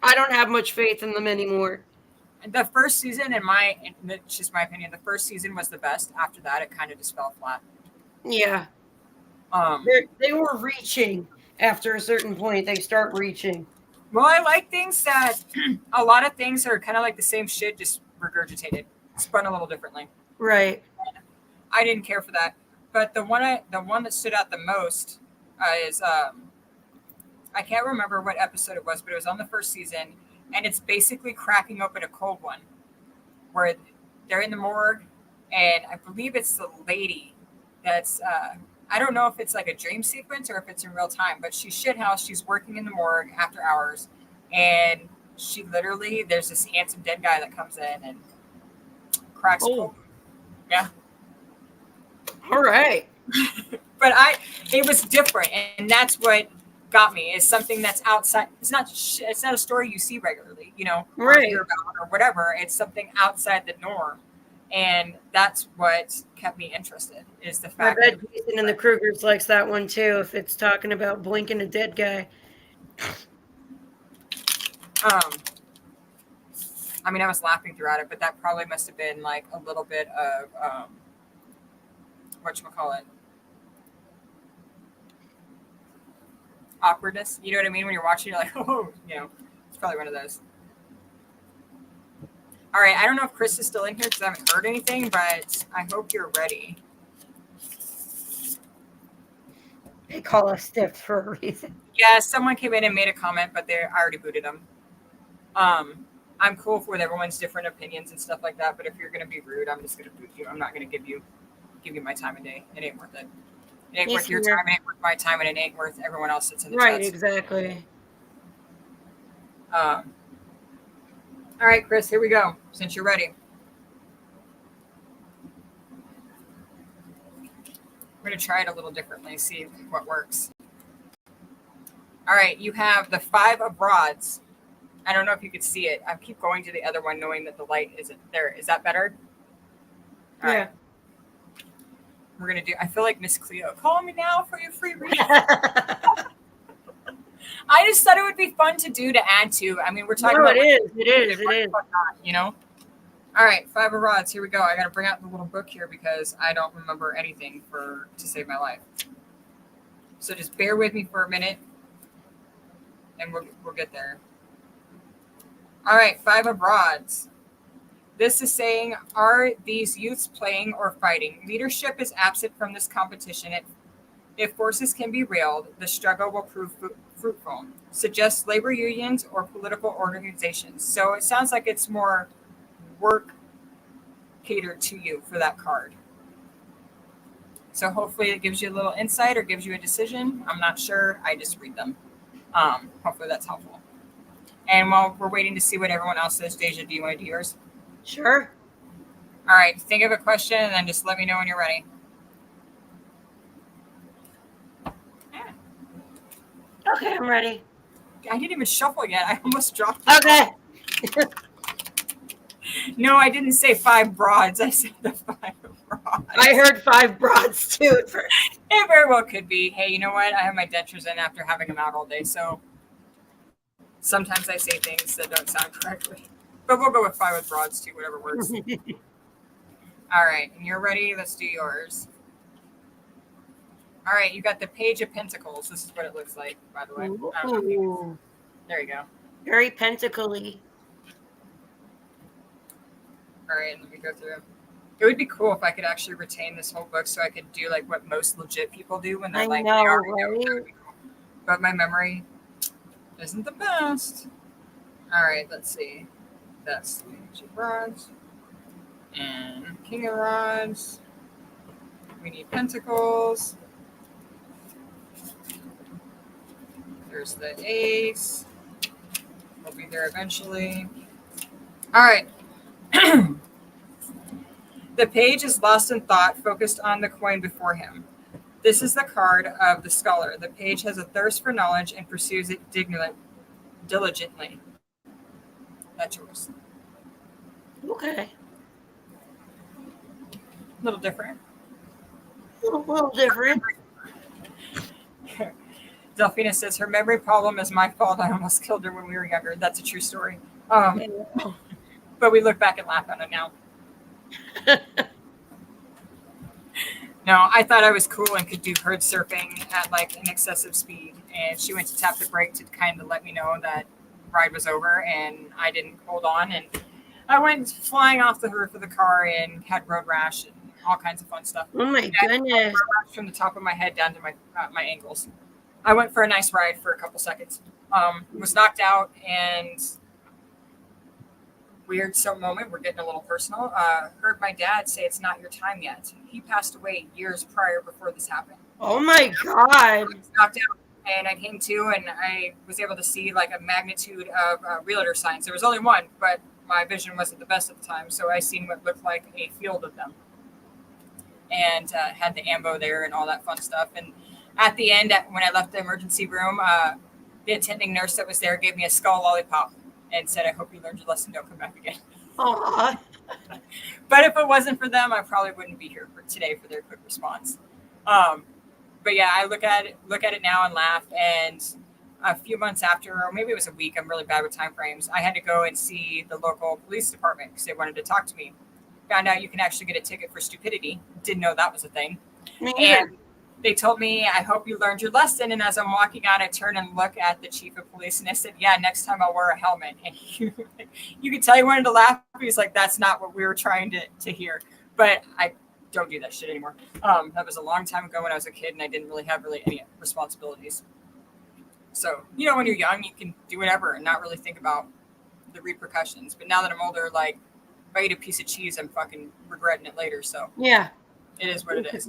I don't have much faith in them anymore. The first season, it's just my opinion, the first season was the best. After that, it kind of just fell flat. Yeah. They were reaching. After a certain point, they start reaching. Well, I like things that a lot of things are kind of like the same shit, just regurgitated, spun a little differently. Right. I didn't care for that, but the one that stood out the most is I can't remember what episode it was, but it was on the first season, and it's basically cracking open a cold one, where they're in the morgue, and I believe it's the lady that's I don't know if it's like a dream sequence or if it's in real time, but she's shithouse. She's working in the morgue after hours, and she literally, there's this handsome dead guy that comes in and cracks cold. Yeah. All right. But it was different, and that's what got me, is something that's outside. It's not a story you see regularly, or hear about or whatever. It's something outside the norm, and that's what kept me interested, is the fact that Jason and the Krugers likes that one too, if it's talking about blinking a dead guy. I mean, I was laughing throughout it, but that probably must have been like a little bit of whatchamacallit, awkwardness. You know what I mean? When you're watching, you're like, oh, it's probably one of those. All right, I don't know if Chris is still in here because I haven't heard anything, but I hope you're ready. They call us stiff for a reason. Yeah, someone came in and made a comment, but I already booted them. I'm cool with everyone's different opinions and stuff like that, but if you're going to be rude, I'm just going to boot you. I'm not going to give you my time of day. It ain't worth it. It ain't worth your time, it ain't worth my time, and it ain't worth everyone else that's in the chat. Right, exactly. All right, Chris, here we go, since you're ready. We're going to try it a little differently, see what works. All right, you have the 5 of rods. I don't know if you could see it. I keep going to the other one knowing that the light isn't there. Is that better? All right. We're going to do, I feel like Miss Cleo. Call me now for your free reading. I just thought it would be fun to do, to add to. I mean, we're talking about... It is. Not, All right, 5 of rods. Here we go. I got to bring out the little book here because I don't remember anything to save my life. So just bear with me for a minute, and we'll get there. All right, 5 of rods. This is saying, are these youths playing or fighting? Leadership is absent from this competition. If forces can be reeled, the struggle will prove fruitful. Suggests labor unions or political organizations. So it sounds like it's more work catered to you for that card. So hopefully it gives you a little insight or gives you a decision. I'm not sure. I just read them. Hopefully that's helpful. And while we're waiting to see what everyone else says, Deja, do you want to do yours? Sure. All right. Think of a question and then just let me know when you're ready. Okay, I'm ready. I didn't even shuffle yet. I almost dropped it. Okay. No, I didn't say 5 broads. I said the 5 broads. I heard 5 broads too at first. It very well could be. Hey, you know what? I have my dentures in after having them out all day, so sometimes I say things that don't sound correctly. But we'll go with 5 with broads too, whatever works. All right, and you're ready? Let's do yours. All right, you got the Page of Pentacles. This is what it looks like, by the way. Ooh. There you go. Very pentacly. All right, let me go through. It would be cool if I could actually retain this whole book so I could do like what most legit people do when they're like, know, they right? know. Cool. But my memory isn't the best. All right, let's see. That's the Page of Rods and King of Rods. We need Pentacles. There's the Ace. We'll be there eventually. All right. The page is lost in thought, focused on the coin before him. This is the card of the scholar. The page has a thirst for knowledge and pursues it diligently. That's yours. Okay. A little different. A little different. Delphina says her memory problem is my fault. I almost killed her when we were younger. That's a true story. But we look back and laugh at it now. No, I thought I was cool and could do herd surfing at like an excessive speed. And she went to tap the brake to kind of let me know that ride was over, and I didn't hold on. And I went flying off the roof of the car and had road rash and all kinds of fun stuff. Oh my goodness. From the top of my head down to my ankles. I went for a nice ride for a couple seconds. Was knocked out, and weird moment. We're getting a little personal. Heard my dad say it's not your time yet. He passed away years prior before this happened. Oh my God. I was knocked out, and I came to, and I was able to see like a magnitude of realtor signs. There was only one, but my vision wasn't the best at the time, so I seen what looked like a field of them, and had the ambo there and all that fun stuff. And at the end, when I left the emergency room, the attending nurse that was there gave me a skull lollipop and said, "I hope you learned your lesson. Don't come back again." Aww. But if it wasn't for them, I probably wouldn't be here today for their quick response. But yeah, I look at it now and laugh. And a few months after, or maybe it was a week, I'm really bad with time frames, I had to go and see the local police department because they wanted to talk to me. Found out you can actually get a ticket for stupidity. Didn't know that was a thing. And they told me, "I hope you learned your lesson." And as I'm walking out, I turn and look at the chief of police, and I said, "Yeah, next time I'll wear a helmet." And you could tell he wanted to laugh. He's like, "That's not what we were trying to hear." But I don't do that shit anymore. That was a long time ago when I was a kid, and I didn't really have any responsibilities. So, when you're young, you can do whatever and not really think about the repercussions. But now that I'm older, like, if I eat a piece of cheese, I'm fucking regretting it later. So yeah, it is what it is.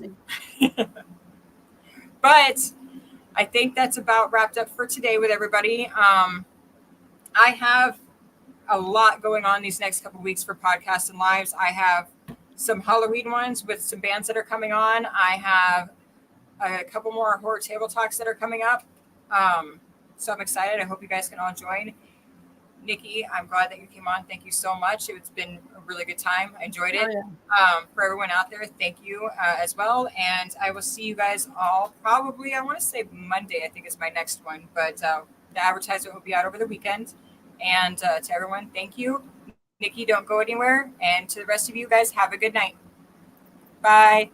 But I think that's about wrapped up for today with everybody. I have a lot going on these next couple of weeks for podcasts and lives. I have some Halloween ones with some bands that are coming on. I have a couple more horror table talks that are coming up. So I'm excited. I hope you guys can all join. Nikki, I'm glad that you came on. Thank you so much. It's been a really good time. I enjoyed it. Oh, yeah. For everyone out there, thank you as well. And I will see you guys all probably, I want to say Monday, I think is my next one. But the advertisement will be out over the weekend. And to everyone, thank you. Nikki, don't go anywhere. And to the rest of you guys, have a good night. Bye.